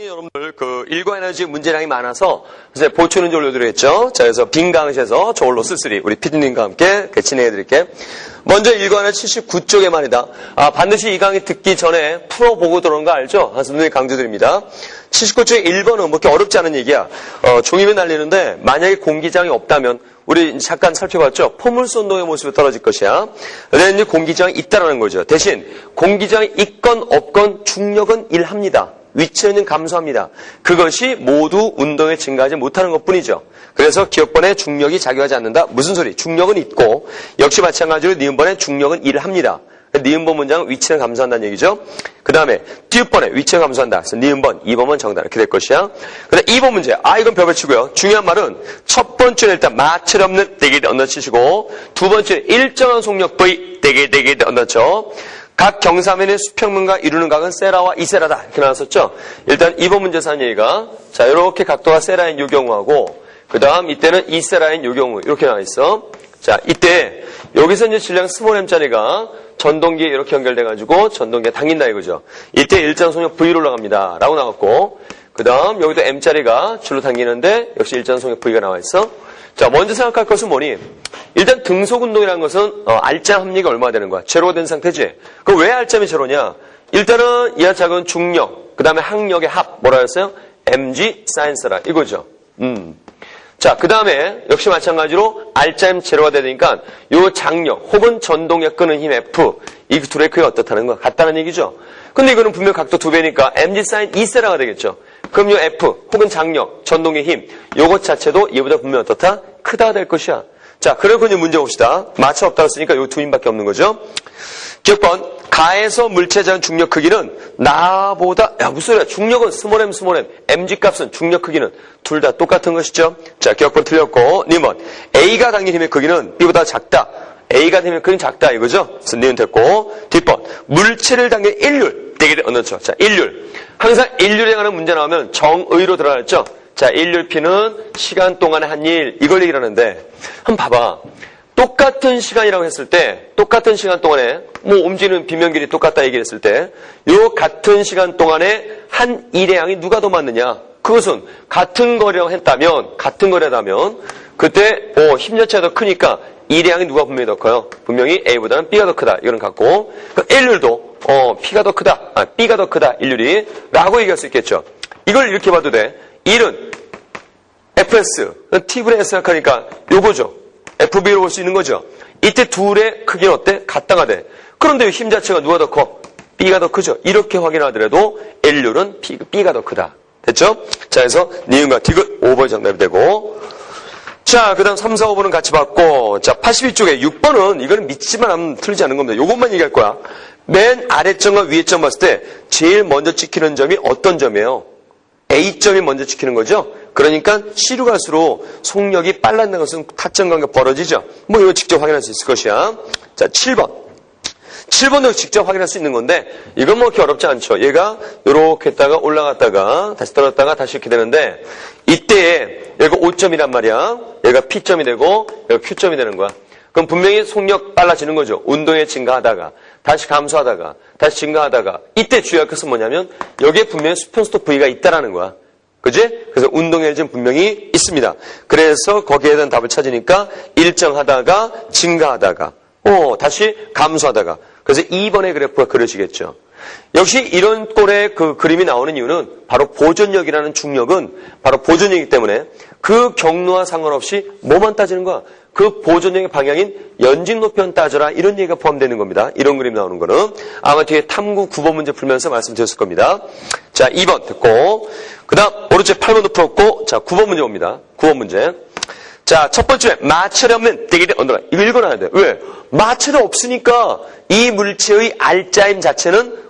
여러분들 일과 에너지 문제량이 많아서 이제 보충은 올려드렸죠. 자, 그래서 빈 강의실에서 저울로 쓸쓸히 우리 피디님과 함께 진행해 드릴게요. 먼저 일과 에너지 79쪽의 말이다. 반드시 이 강의 듣기 전에 풀어보고 들어오는 거 알죠? 선생님이 강조드립니다. 79쪽의 1번은 뭐 이렇게 어렵지 않은 얘기야. 종이면 날리는데 만약에 공기장이 없다면 우리 잠깐 살펴봤죠? 포물선 운동의 모습이 떨어질 것이야. 그런데 공기장이 있다라는 거죠. 대신 공기장이 있건 없건 중력은 일합니다. 위치는 감소합니다. 그것이 모두 운동에 증가하지 못하는 것뿐이죠. 그래서 기억번에 중력이 작용하지 않는다. 무슨 소리? 중력은 있고 역시 마찬가지로 니은번에 중력은 일합니다. 니은번 문장은 위치는 감소한다는 얘기죠. 그 다음에 디귿번에 위치는 감소한다. 그래서 니은번, 2번은 정답 이렇게 될 것이야. 그 다음 2번 문제. 이건 별별 치고요. 중요한 말은 첫 번째는 일단 마찰 없는 대기대 언더 치시고 두 번째는 일정한 속력 V 대기대 언더 쳐. 각 경사면의 수평면과 이루는 각은 세라와 이세라다. 이렇게 나왔었죠. 일단 2번 문제에서 한 얘기가 자 이렇게 각도가 세라인 요 경우하고 그 다음 이때는 이세라인 요 경우 이렇게 나와 있어. 자 이때 여기서 이제 질량 스몰 m짜리가 전동기에 이렇게 연결돼가지고 전동기에 당긴다 이거죠. 이때 일정 속력 V로 올라갑니다. 라고 나왔고 그 다음 여기도 m짜리가 줄로 당기는데 역시 일정 속력 V가 나와 있어. 자, 먼저 생각할 것은 뭐니? 일단 등속운동이라는 것은 알짜 합리가 얼마나 되는 거야? 제로가 된 상태지? 그럼 왜 알짜면 제로냐? 일단은 이하 작은 중력, 그 다음에 항력의 합, 뭐라 했어요? mg 사인스라 이거죠. 자, 그 다음에 역시 마찬가지로 알짜면 제로가 되니까 요 장력 혹은 전동력 끄는 힘 F 이 둘의 크기가 어떻다는 거야? 같다는 얘기죠. 근데 이거는 분명 각도 2배니까 mg 사인 2세라가 되겠죠. 그럼 요 F 혹은 장력, 전동의 힘 요것 자체도 얘보다 분명 어떻다? 크다 될 것이야. 자, 그리고 이제 문제 봅시다. 마차 없다고 했으니까 요 두 힘밖에 없는 거죠. 기억번 가에서 물체에 대한 중력 크기는 나보다 무슨 소리야? 중력은 스몰 m mg 값은 중력 크기는 둘 다 똑같은 것이죠. 자, 기억번 틀렸고 니은 A가 당긴 힘의 크기는 B보다 작다. A가 되면 크기는 작다 이거죠. 그래서 니은 됐고 뒷번 물체를 당긴 일률 대기대 언더쳐. 자, 일률 항상 일률에 관한 문제 나오면 정의로 들어갔죠. 자, 일률 P는 시간 동안의 한 일 이걸 얘기를 하는데 한번 봐봐. 똑같은 시간이라고 했을 때 똑같은 시간 동안에 뭐 옮기는 비면길이 똑같다 얘기를 했을 때 요 같은 시간 동안에 한 일의 양이 누가 더 많느냐? 그것은 같은 거리라고 했다면 그때 힘 자체가 더 크니까 일의 양이 누가 분명히 더 커요? 분명히 A보다는 B가 더 크다. 이거는 같고 일률도 P가 더 크다. B가 더 크다. 일률이 라고 얘기할 수 있겠죠. 이걸 이렇게 봐도 돼. 1은 FS, T분의 S 생각하니까 요거죠. FB로 볼 수 있는 거죠. 이때 둘의 크기는 어때? 같다가 돼. 그런데 힘 자체가 누가 더 커? B가 더 크죠. 이렇게 확인하더라도 L률은 B가 더 크다. 됐죠? 자, 그래서 니은과 디귿 5번이 정답이 되고 자, 그 다음 3, 4, 5번은 같이 봤고 자, 82쪽에 6번은 이거는 믿지만 하면 틀리지 않은 겁니다. 요것만 얘기할 거야. 맨 아래점과 위에점 봤을 때 제일 먼저 찍히는 점이 어떤 점이에요? A점이 먼저 찍히는 거죠. 그러니까 C로 갈수록 속력이 빨라지는 것은 타점 관계가 벌어지죠. 뭐 이거 직접 확인할 수 있을 것이야. 자, 7번. 7번도 직접 확인할 수 있는 건데 이건 뭐 그렇게 어렵지 않죠. 얘가 이렇게 했다가 올라갔다가 다시 떨어졌다가 다시 이렇게 되는데 이때에 얘가 O점이란 말이야. 얘가 P점이 되고 얘가 Q점이 되는 거야. 그럼 분명히 속력 빨라지는 거죠. 운동에 증가하다가 다시 감소하다가 다시 증가하다가 이때 주의할 것은 뭐냐면 여기에 분명히 수평속도 V가 있다라는 거야. 그지? 그래서 운동의 일은 분명히 있습니다. 그래서 거기에 대한 답을 찾으니까 일정하다가 증가하다가 다시 감소하다가 그래서 2번의 그래프가 그려지겠죠. 역시 이런 꼴의 그 그림이 나오는 이유는 바로 보존력이라는 중력은 바로 보존력이기 때문에 그 경로와 상관없이 뭐만 따지는 거야? 그 보존력의 방향인 연직 높이만 따져라 이런 얘기가 포함되는 겁니다. 이런 그림 나오는 거는 아마 뒤에 탐구 9번 문제 풀면서 말씀드렸을 겁니다. 자, 2번 듣고 그 다음 오른쪽 8번도 풀었고 자, 9번 문제 옵니다. 9번 문제. 자, 첫 번째 마찰이 없는 대기대 언더라. 이거 읽어놔야 돼. 왜? 마찰이 없으니까 이 물체의 알짜임 자체는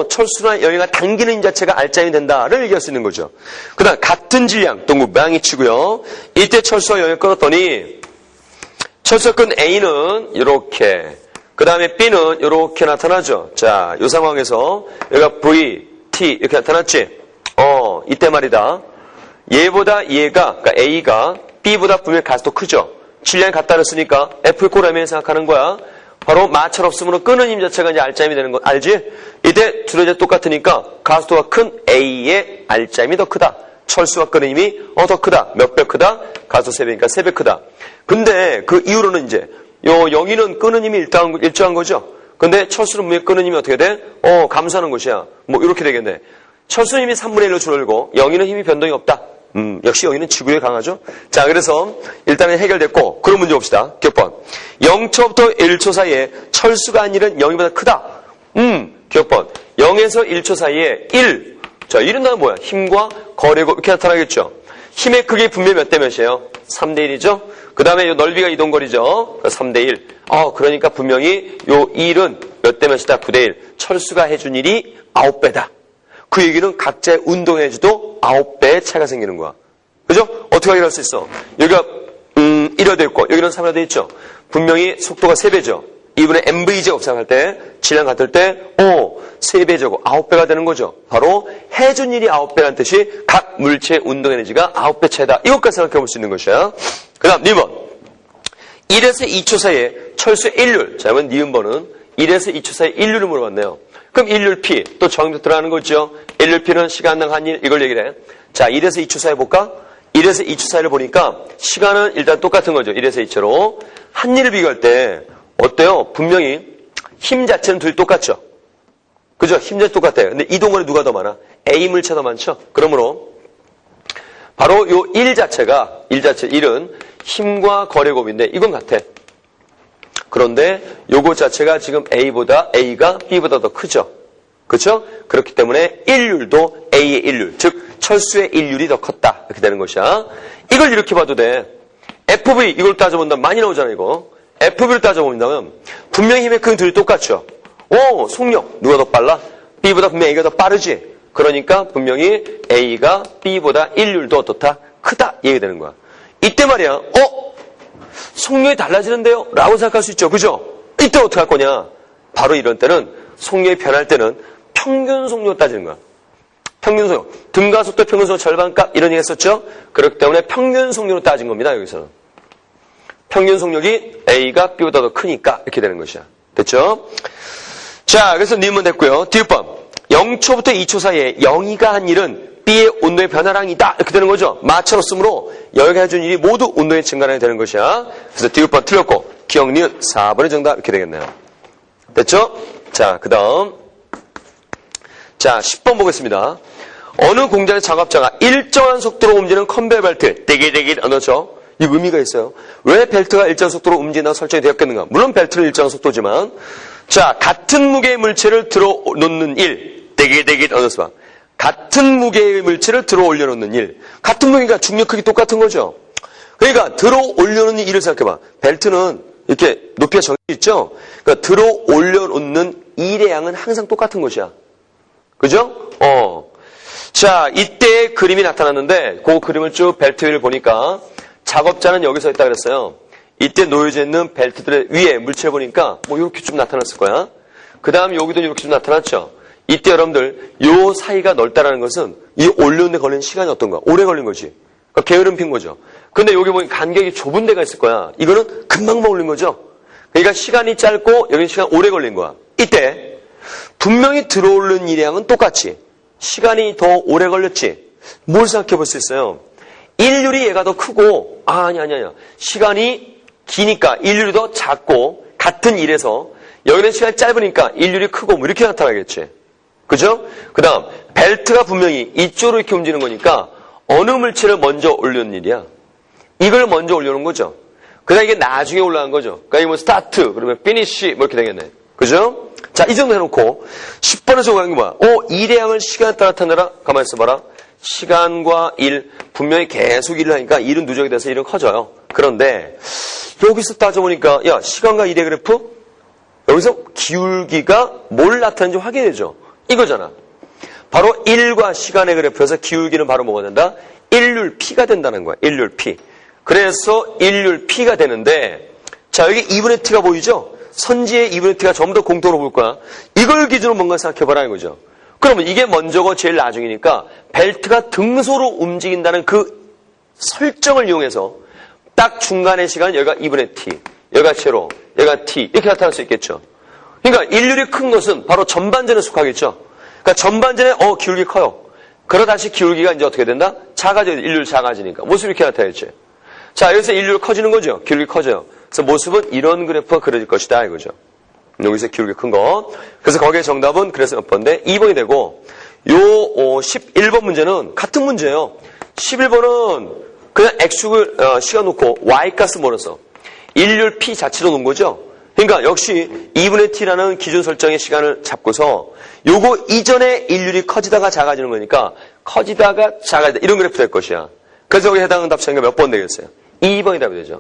철수나 여기가 당기는 힘 자체가 알짜임이 된다를 얘기할 수 있는 거죠. 그 다음 같은 질량 동구 모양이 치고요. 이때 철수와 여기 끊었더니 철수 끈 A는 이렇게 그 다음에 B는 이렇게 나타나죠. 자, 이 상황에서 여기가 V, T 이렇게 나타났지. 이때 말이다. 얘보다 얘가 그러니까 A가 B보다 분명히 가스도 크죠. 질량이 같다 그랬으니까 F의 꼴 M을 생각하는 거야. 바로 마찰 없으므로 끄는 힘 자체가 이제 알짜임이 되는 거 알지? 이때 둘이 이제 똑같으니까 가속도가 큰 A의 알짜임이 더 크다. 철수가 끄는 힘이 더 크다. 몇 배 크다? 가속도 3배니까 3배 크다. 근데 그 이후로는 이제 요 영위는 끄는 힘이 일정한 거죠. 근데 철수는 무게 끄는 힘이 어떻게 돼? 감소하는 것이야. 뭐 이렇게 되겠네. 철수는 힘이 3분의 1로 줄어들고 영위는 힘이 변동이 없다. 역시 영위는 지구에 강하죠. 자, 그래서 일단은 해결됐고 그런 문제 봅시다. 기억번. 0초부터 1초 사이에 철수가 한 일은 0이보다 크다. 기억번. 0에서 1초 사이에 1. 자, 1은 나는 뭐야? 힘과 거리고 이렇게 나타나겠죠. 힘의 크기 분명히 몇 대 몇이에요? 3대 1이죠. 그 다음에 요 넓이가 이동거리죠. 3대 1. 그러니까 분명히 요 1은 몇 대 몇이다? 9대 1. 철수가 해준 일이 9배다. 그 얘기는 각자의 운동에서도 9배의 차이가 생기는 거야. 그죠? 어떻게 확인할 수 있어? 여기가 1화 돼 있고 여기는 3화 돼 있죠. 분명히 속도가 3배죠. 2분의 mv제곱 생각할 때 질량 같을 때 3배제곱 9배가 되는 거죠. 바로 해준 일이 9배라는 뜻이 각 물체의 운동 에너지가 9배 차이다. 이것까지 생각해 볼 수 있는 것이야. 그 다음 니은번. 1에서 2초 사이에 철수의 일률. 자, 그러면 니은번은 1에서 2초 사이에 일률을 물어봤네요. 그럼 일률 P, 또 정의도 들어가는 거죠. 일률 P는 시간당 한 일, 이걸 얘기를 해. 자, 1에서 2초 사이 볼까? 1에서 2초 사이를 보니까 시간은 일단 똑같은 거죠. 1에서 2초로. 한 일을 비교할 때 어때요? 분명히 힘 자체는 둘이 똑같죠. 그죠? 힘 자체 똑같아요. 근데 이동거리 누가 더 많아? A 물체 더 많죠? 그러므로 바로 요 1 자체가, 1은 힘과 거리 곱인데 이건 같아. 그런데 요거 자체가 지금 A가 B보다 더 크죠. 그렇죠? 그렇기 때문에 일률도 A의 일률, 즉 철수의 일률이 더 컸다. 이렇게 되는 것이야. 이걸 이렇게 봐도 돼. FV 이걸 따져본다면 많이 나오잖아 이거. FV를 따져본다면 분명히 힘의 크기 둘이 똑같죠. 속력 누가 더 빨라? B보다 분명히 A가 더 빠르지. 그러니까 분명히 A가 B보다 일률도 어떻다? 크다. 얘기가 되는 거야. 이때 말이야. 속력이 달라지는데요? 라고 생각할 수 있죠. 그죠? 이때 어떻게 할 거냐? 바로 이런 때는 속력이 변할 때는 평균 속력 따지는 거야. 평균 속력. 등가 속도 평균 속력 절반값 이런 얘기 했었죠? 그렇기 때문에 평균 속력으로 따진 겁니다. 여기서는. 평균 속력이 A가 B보다 더 크니까 이렇게 되는 것이야. 됐죠? 자, 그래서 니은문 됐고요. 디귿번. 0초부터 2초 사이에 0이가 한 일은 B의 온도의 변화량이다. 이렇게 되는 거죠. 마찰로 쓰므로 여기가 해준 일이 모두 온도의 증가량이 되는 것이야. 그래서 디귿번 틀렸고 기억 니은 4번의 정답 이렇게 되겠네요. 됐죠? 자, 그 다음 자 10번 보겠습니다. 어느 공장의 작업자가 일정한 속도로 움직이는 컨베이어 벨트 대기대기 넣죠. 이 의미가 있어요. 왜 벨트가 일정한 속도로 움직인다고 설정이 되었겠는가? 물론 벨트는 일정한 속도지만 자 같은 무게의 물체를 들어 놓는 일 대기대기 넣어서 같은 무게의 물체를 들어 올려놓는 일. 같은 무게니까 중력 크기 똑같은 거죠. 그러니까 들어 올려놓는 일을 생각해봐. 벨트는 이렇게 높이가 정해져 있죠. 그러니까 들어 올려놓는 일의 양은 항상 똑같은 것이야. 그죠? 자, 이때 그림이 나타났는데 그 그림을 쭉 벨트 위를 보니까 작업자는 여기 서 있다 그랬어요. 이때 놓여져 있는 벨트들의 위에 물체를 보니까 뭐 이렇게 좀 나타났을 거야. 그 다음 여기도 이렇게 좀 나타났죠. 이때 여러분들 요 사이가 넓다라는 것은 이 올려놓는 데 걸리는 시간이 어떤가? 오래 걸린 거지. 그러니까 게으름 핀 거죠. 근데 여기 보면 간격이 좁은 데가 있을 거야. 이거는 금방 올린 거죠. 그러니까 시간이 짧고 여기는 시간 오래 걸린 거야. 이때 분명히 들어오는 일량은 똑같지. 시간이 더 오래 걸렸지. 뭘 생각해 볼 수 있어요? 일률이 얘가 더 크고 아니야. 시간이 기니까 일률이 더 작고 같은 일에서 여기는 시간이 짧으니까 일률이 크고 뭐 이렇게 나타나겠지. 그죠? 그 다음 벨트가 분명히 이쪽으로 이렇게 움직이는 거니까 어느 물체를 먼저 올리는 일이야? 이걸 먼저 올려놓은 거죠. 그 다음 이게 나중에 올라간 거죠. 그러니까 이게 뭐 스타트 그러면 피니쉬 뭐 이렇게 되겠네. 그죠? 자, 이 정도 해놓고 10번에서 구하는 게 뭐야? 일의 양을 시간에 따라 나타내라. 가만히 있어봐라. 시간과 일 분명히 계속 일을 하니까 일은 누적이 돼서 일은 커져요. 그런데 여기서 따져보니까 야 시간과 일의 그래프 여기서 기울기가 뭘 나타내는지 확인해줘. 이거잖아. 바로 일과 시간의 그래프에서 기울기는 바로 뭐가 된다? 일률 P가 된다는 거야. 일률 P. 그래서 일률 P가 되는데 자 여기 2분의 T가 보이죠? 선지의 2분의 T가 전부 다 공통으로 볼 거야. 이걸 기준으로 뭔가 생각해봐라 이거죠. 그러면 이게 먼저고 제일 나중이니까 벨트가 등소로 움직인다는 그 설정을 이용해서 딱 중간의 시간 여기가 2분의 T. 얘가 제로, 얘가 t 이렇게 나타날 수 있겠죠. 그러니까 일률이 큰 것은 바로 전반전에 속하겠죠. 그러니까 전반전에 기울기 커요. 그러다 다시 기울기가 이제 어떻게 된다? 작아져요. 일률 작아지니까. 모습이 이렇게 나타나겠죠. 자, 여기서 일률 커지는 거죠. 기울기 커져요. 그래서 모습은 이런 그래프가 그려질 것이다 이거죠. 여기서 기울기 큰 거. 그래서 거기에 정답은 그래서 몇 번인데 2번이 되고 요 11번 문제는 같은 문제예요. 11번은 그냥 x축을 시간 놓고 y값을 몰아서 일률 p 자체로 놓은 거죠. 그러니까 역시 2분의 t라는 기준 설정의 시간을 잡고서 요거 이전에 일률이 커지다가 작아지는 거니까 커지다가 작아지다 이런 그래프 될 것이야. 그래서 여기 해당하는 답장이 몇 번 되겠어요? 2번이 답이 되죠.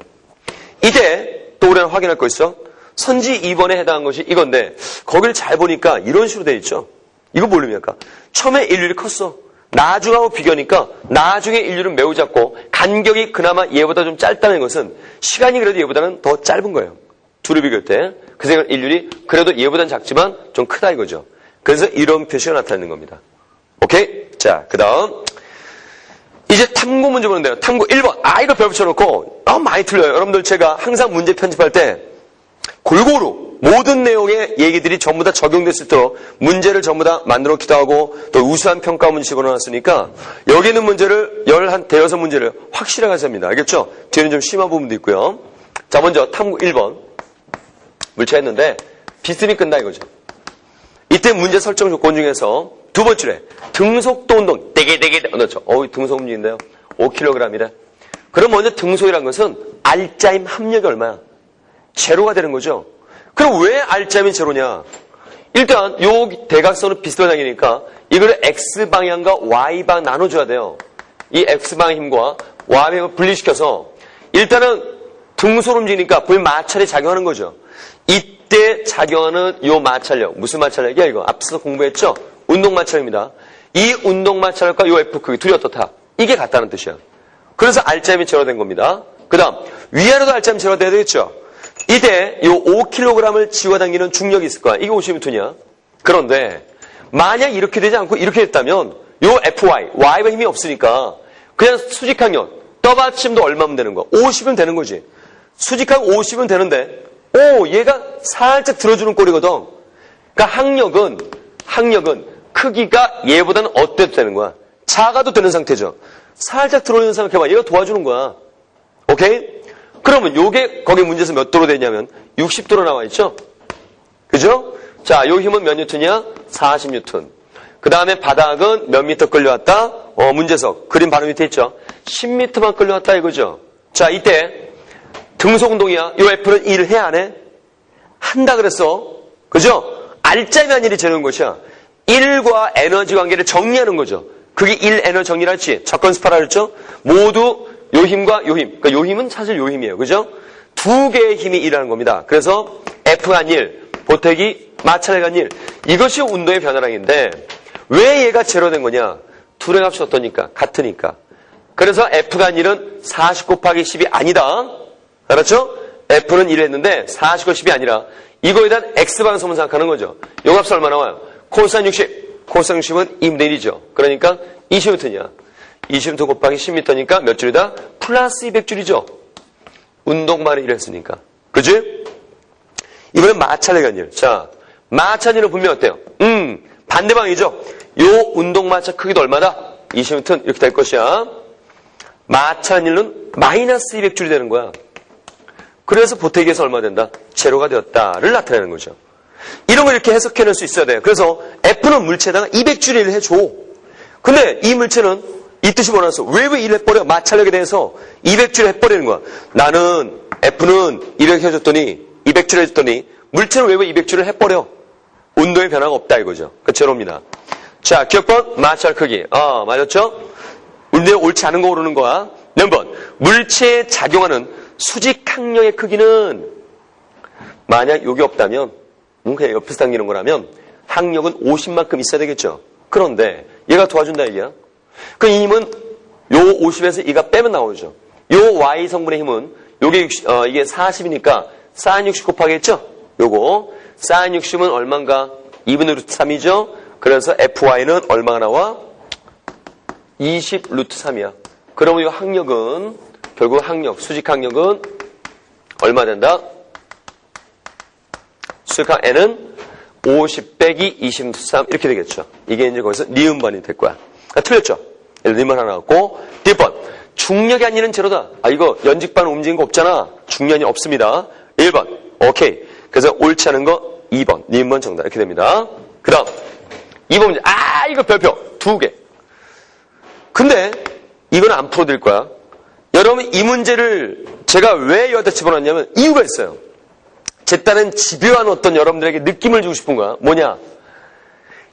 이때 또 우리는 확인할 거 있어. 선지 2번에 해당한 것이 이건데 거기를 잘 보니까 이런 식으로 돼 있죠. 이거 모릅니까? 처음에 일률이 컸어. 나중하고 비교하니까 나중에 인류는 매우 작고 간격이 그나마 얘보다 좀 짧다는 것은 시간이 그래도 얘보다는 더 짧은 거예요. 둘이 비교할 때. 그래서 인류이 그래도 얘보다는 작지만 좀 크다 이거죠. 그래서 이런 표시가 나타나는 겁니다. 오케이? 자, 그 다음 이제 탐구 문제 보는데요. 탐구 1번. 이거 별 붙여놓고 많이 틀려요. 여러분들 제가 항상 문제 편집할 때 골고루 모든 내용의 얘기들이 전부 다 적용될 수 있도록 문제를 전부 다 만들어 놓기도 하고 또 우수한 평가 문제 집어넣었으니까 여기 있는 문제를 대여섯 문제를 확실하게 해서 합니다. 알겠죠? 뒤에는 좀 심한 부분도 있고요. 자, 먼저 탐구 1번. 물체했는데 비스듬히 끝나 이거죠. 이때 문제 설정 조건 중에서 두 번째에 등속도 운동 되게 그렇죠. 등속 움직인데요. 5kg이래. 그럼 먼저 등속이라는 것은 알짜임 합력이 얼마야? 제로가 되는 거죠. 그럼 왜 알짜임이 제로냐? 일단 요 대각선은 비슷방향이니까 이거를 X방향과 Y방 나눠줘야 돼요. 이 X방향 힘과 Y방향을 분리시켜서 일단은 등소로 움직이니까 불마찰이 작용하는 거죠. 이때 작용하는 요 마찰력. 무슨 마찰력이야 이거? 앞서 공부했죠? 운동마찰입니다. 이 운동마찰력과 요 F 크기 둘이 어떻다? 이게 같다는 뜻이야. 그래서 알짜임이 제로된 겁니다. 그 다음 위아래도 알짜임 제로가 돼야 되겠죠? 이때 요 5kg을 지워당기는 중력이 있을 거야. 이게 50N야. 그런데 만약 이렇게 되지 않고 이렇게 됐다면 요 FY, Y가 힘이 없으니까 그냥 수직항력, 떠받침도 얼마면 되는 거야? 50은 되는 거지. 수직항 50은 되는데 얘가 살짝 들어주는 꼴이거든. 그러니까 항력은 크기가 얘보다는 어때도 되는 거야. 작아도 되는 상태죠. 살짝 들어오는 생각해봐. 얘가 도와주는 거야. 오케이? 그러면 요게 거기 문제에서 몇 도로 되냐면 60도로 나와 있죠? 그죠? 자, 요 힘은 몇 뉴턴이야? 40뉴턴. 그 다음에 바닥은 몇 미터 끌려왔다? 문제석. 그림 바로 밑에 있죠? 10미터만 끌려왔다 이거죠? 자, 이때 등속 운동이야. 요 F는 1 해 안 해? 한다 그랬어. 그죠? 알짜임한 일이 되는 것이야. 1과 에너지 관계를 정리하는 거죠. 그게 1 에너지 정리를 할지 접근스파라 그랬죠? 모두 요 힘과 요 힘. 그러니까 요 힘은 사실 요 힘이에요. 그죠? 두 개의 힘이 일하는 겁니다. 그래서 F가 1, 보태기, 마찰가 1. 이것이 운동의 변화량인데 왜 얘가 제로된 거냐? 둘의 값이 어떠니까? 같으니까. 그래서 F가 1은 40 곱하기 10이 아니다. 알았죠? F는 1 했는데 40 곱하기 10이 아니라 이거에 대한 X방성을 생각하는 거죠. 요 값이 얼마 나와요? 코사인 60. 코사인 60은 2분의 1이죠. 그러니까 20N이야. 20m 곱하기 10m니까 몇 줄이다? 플러스 200줄이죠. 운동만을 1 했으니까. 그지? 이번엔 마찰의 간일. 자, 마찰일은 분명히 어때요? 반대방이죠. 요 운동 마찰 크기도 얼마다? 20m 이렇게 될 것이야. 마찰일은 마이너스 200줄이 되는 거야. 그래서 보태기에서 얼마 된다? 제로가 되었다를 나타내는 거죠. 이런 걸 이렇게 해석해낼 수 있어야 돼요. 그래서 F는 물체에다가 200줄을 해줘. 근데 이 물체는 이 뜻이 뭐라서 왜 1 해버려? 마찰력에 대해서 200줄 해버리는 거야. 나는 F는 200 해줬더니 200줄 해줬더니 물체는 왜 200줄을 해버려? 운동의 변화가 없다 이거죠. 그 제로입니다. 자, 기억번 마찰 크기. 맞았죠? 운동이 옳지 않은 거 오르는 거야. 몇 번? 물체에 작용하는 수직항력의 크기는 만약 요게 없다면 그냥 옆에서 당기는 거라면 항력은 50만큼 있어야 되겠죠. 그런데 얘가 도와준다 얘기야. 그 힘은 요 50에서 이가 빼면 나오죠. 요 Y 성분의 힘은 요게 이게 40이니까 사인 60 곱하겠죠? 요거 사인 60은 얼마인가? 2분의 루트 3이죠? 그래서 FY는 얼마가 나와? 20 루트 3이야. 그러면 이 항력은 결국 수직 항력은 얼마 된다? 수직항 n은 50 빼기 23 이렇게 되겠죠. 이게 이제 거기서 니은번이 될 거야. 틀렸죠? 니은 하나 나왔고 D번 중력의 한일은 제로다. 이거 연직반 움직인 거 없잖아. 중력이 없습니다. 1번 오케이. 그래서 옳지 않은 거 2번 니은번 정답 이렇게 됩니다. 그 다음 2번 문제. 이거 별표 2개. 근데 이건 안 풀어드릴 거야. 여러분 이 문제를 제가 왜 여기다 집어넣었냐면 이유가 있어요. 제 딸은 집요한 어떤 여러분들에게 느낌을 주고 싶은 거야. 뭐냐?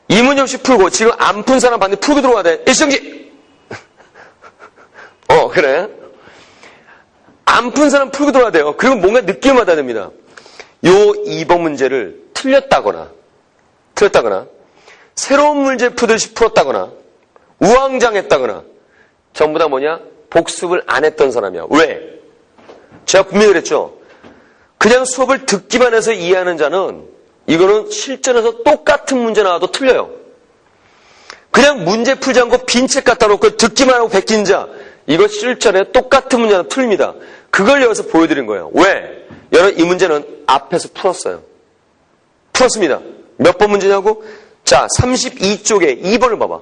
이 문제 없이 풀고 지금 안 푼 사람 반드시 풀고 들어와야 돼. 일시정지! 그래. 안 푼 사람 풀고 들어와야 돼요. 그리고 뭔가 느낌을 받아야 됩니다. 요 2번 문제를 틀렸다거나 새로운 문제 푸듯이 풀었다거나 우왕장했다거나 전부 다 뭐냐? 복습을 안 했던 사람이야. 왜? 제가 분명히 그랬죠. 그냥 수업을 듣기만 해서 이해하는 자는 이거는 실전에서 똑같은 문제 나와도 틀려요. 그냥 문제 풀지 않고 빈 책 갖다 놓고 듣기만 하고 베낀 자 이거 실전에 똑같은 문제 나와도 틀립니다. 그걸 여기서 보여드린 거예요. 왜? 여러분 이 문제는 앞에서 풀었어요. 풀었습니다. 몇 번 문제냐고? 자 32쪽에 2번을 봐봐.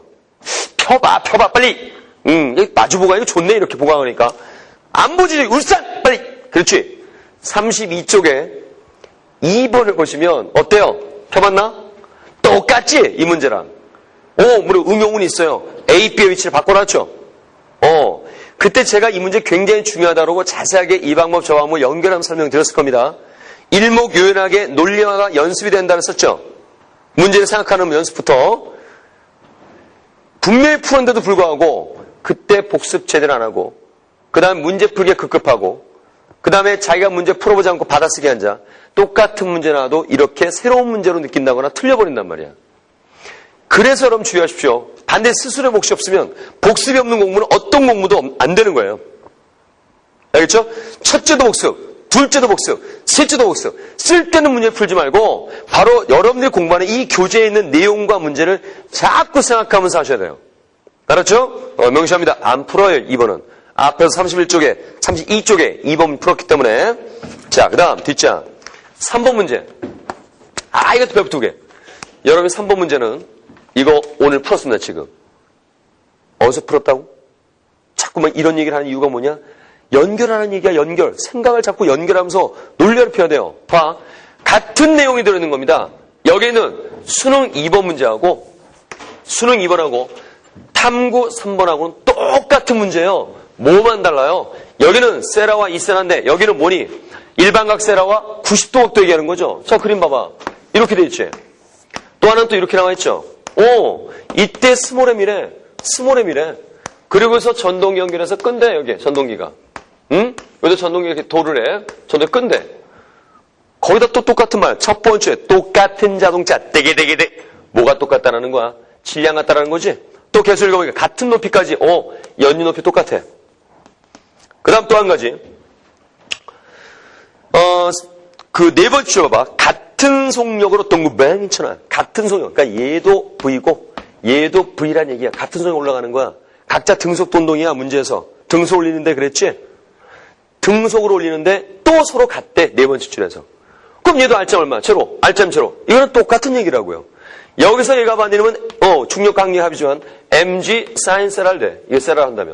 펴봐 빨리. 여기 마주보가 이거 좋네 이렇게 보강하니까 안 보지 울산 빨리. 그렇지. 32쪽에 2번을 보시면 어때요? 펴봤나? 똑같지? 이 문제랑. 물론 응용은 있어요. A, B의 위치를 바꿔놨죠? 그때 제가 이 문제 굉장히 중요하다고 자세하게 이 방법 저 방법 연결하면서 설명드렸을 겁니다. 일목요연하게 논리화가 연습이 된다고 했었죠? 문제를 생각하는 연습부터 분명히 풀었는데도 불구하고 그때 복습 제대로 안 하고 그 다음에 문제 풀기에 급급하고 그 다음에 자기가 문제 풀어보지 않고 받아쓰기 앉아 똑같은 문제 나와도 이렇게 새로운 문제로 느낀다거나 틀려버린단 말이야. 그래서 여러분 주의하십시오. 반대 스스로의 몫이 없으면 복습이 없는 공부는 어떤 공부도 안 되는 거예요. 알겠죠? 첫째도 복습, 둘째도 복습, 셋째도 복습. 쓸데없는 문제 풀지 말고 바로 여러분들이 공부하는 이 교재에 있는 내용과 문제를 자꾸 생각하면서 하셔야 돼요. 알았죠? 명시합니다. 안 풀어요, 2번은. 앞에서 31쪽에, 32쪽에 2번 풀었기 때문에. 자, 그 다음, 뒷장. 3번 문제. 이것도 별표 2개. 여러분 3번 문제는 이거 오늘 풀었습니다, 지금. 어디서 풀었다고? 자꾸만 이런 얘기를 하는 이유가 뭐냐? 연결하는 얘기야, 연결. 생각을 자꾸 연결하면서 논리를 펴야 돼요. 봐. 같은 내용이 들어있는 겁니다. 여기는 수능 2번 문제하고, 수능 2번하고, 탐구 3번하고는 똑같은 문제예요. 뭐만 달라요? 여기는 세라와 이세라인데, 여기는 뭐니? 일반각 세라와 90도 각도 얘기하는 거죠. 자, 그림 봐봐. 이렇게 돼 있지? 또 하나는 또 이렇게 나와 있죠? 이때 스몰엠이래. 그리고서 전동기 연결해서 끈대, 여기, 전동기가. 여기다 전동기가 이렇게 도를 해. 전동기 끈대. 거기다 또 똑같은 말. 첫 번째, 똑같은 자동차. 떼게. 뭐가 똑같다라는 거야? 질량 같다라는 거지? 또 계속 읽어보니까 같은 높이까지. 연유 높이 똑같아. 그 다음 또 한 가지. 그 네 번째 봐봐. 같은 속력으로 동구 맨 있잖아. 같은 속력. 그러니까 얘도 V고 얘도 V란 얘기야. 같은 속력 올라가는 거야. 각자 등속 동동이야. 문제에서. 등속 올리는데 그랬지? 등속으로 올리는데 또 서로 같대. 네 번째 줄에서. 그럼 얘도 알점 얼마? 제로. 알점 제로. 이거는 똑같은 얘기라고요. 여기서 얘가 만들면 중력 강력 합이지만 mg sin 세라를 돼. 이거 세라를 한다면.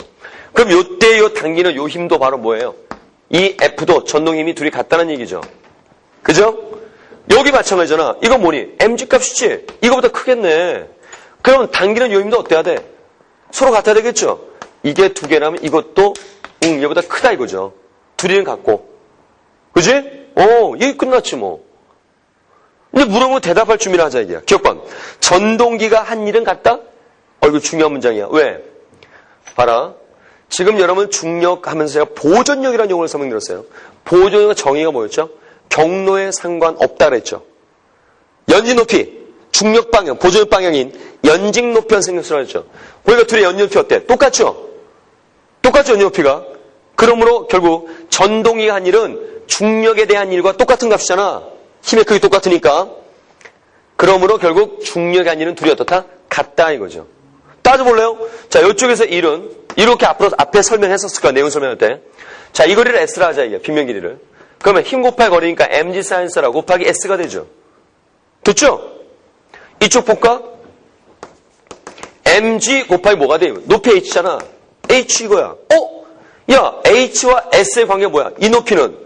그럼 요때 요 당기는 요 힘도 바로 뭐예요? 이 F도 전동 힘이 둘이 같다는 얘기죠. 그죠? 여기 마찬가지잖아. 이거 뭐니? mg 값이지? 이거보다 크겠네. 그럼 당기는 요 힘도 어때야 돼? 서로 같아야 되겠죠? 이게 두 개라면 이것도 얘보다 크다 이거죠. 둘이는 같고. 그지? 얘 끝났지 뭐. 이제 물어보면 대답할 준비를 하자 이게야. 기억번. 전동기가 한 일은 같다? 이거 중요한 문장이야. 왜? 봐라. 지금 여러분 중력 하면서 제가 보존력이라는 용어를 설명드렸어요. 보존력의 정의가 뭐였죠? 경로에 상관없다 그랬죠. 연진 높이, 중력 방향, 보존력 방향인 연직 높이란 생각을 했죠. 그러니까 둘의 연진 높이 어때? 똑같죠? 똑같죠, 연진 높이가. 그러므로 결국 전동기가 한 일은 중력에 대한 일과 똑같은 값이잖아. 힘의 크기 똑같으니까. 그러므로 결국 중력이 한 일은 둘이 어떻다? 같다 이거죠. 따져볼래요? 자, 이쪽에서 1은 이렇게 앞에 설명했었을 거야. 내용 설명할 때. 자, 이 거리를 S라 하자, 이게. 빗면 길이를. 그러면 힘 곱하기 거리니까 mg sin 세라 곱하기 S가 되죠. 됐죠? 이쪽 볼까? mg 곱하기 뭐가 돼? 높이 h잖아. h 이거야. 야, h와 s의 관계가 뭐야? 이 높이는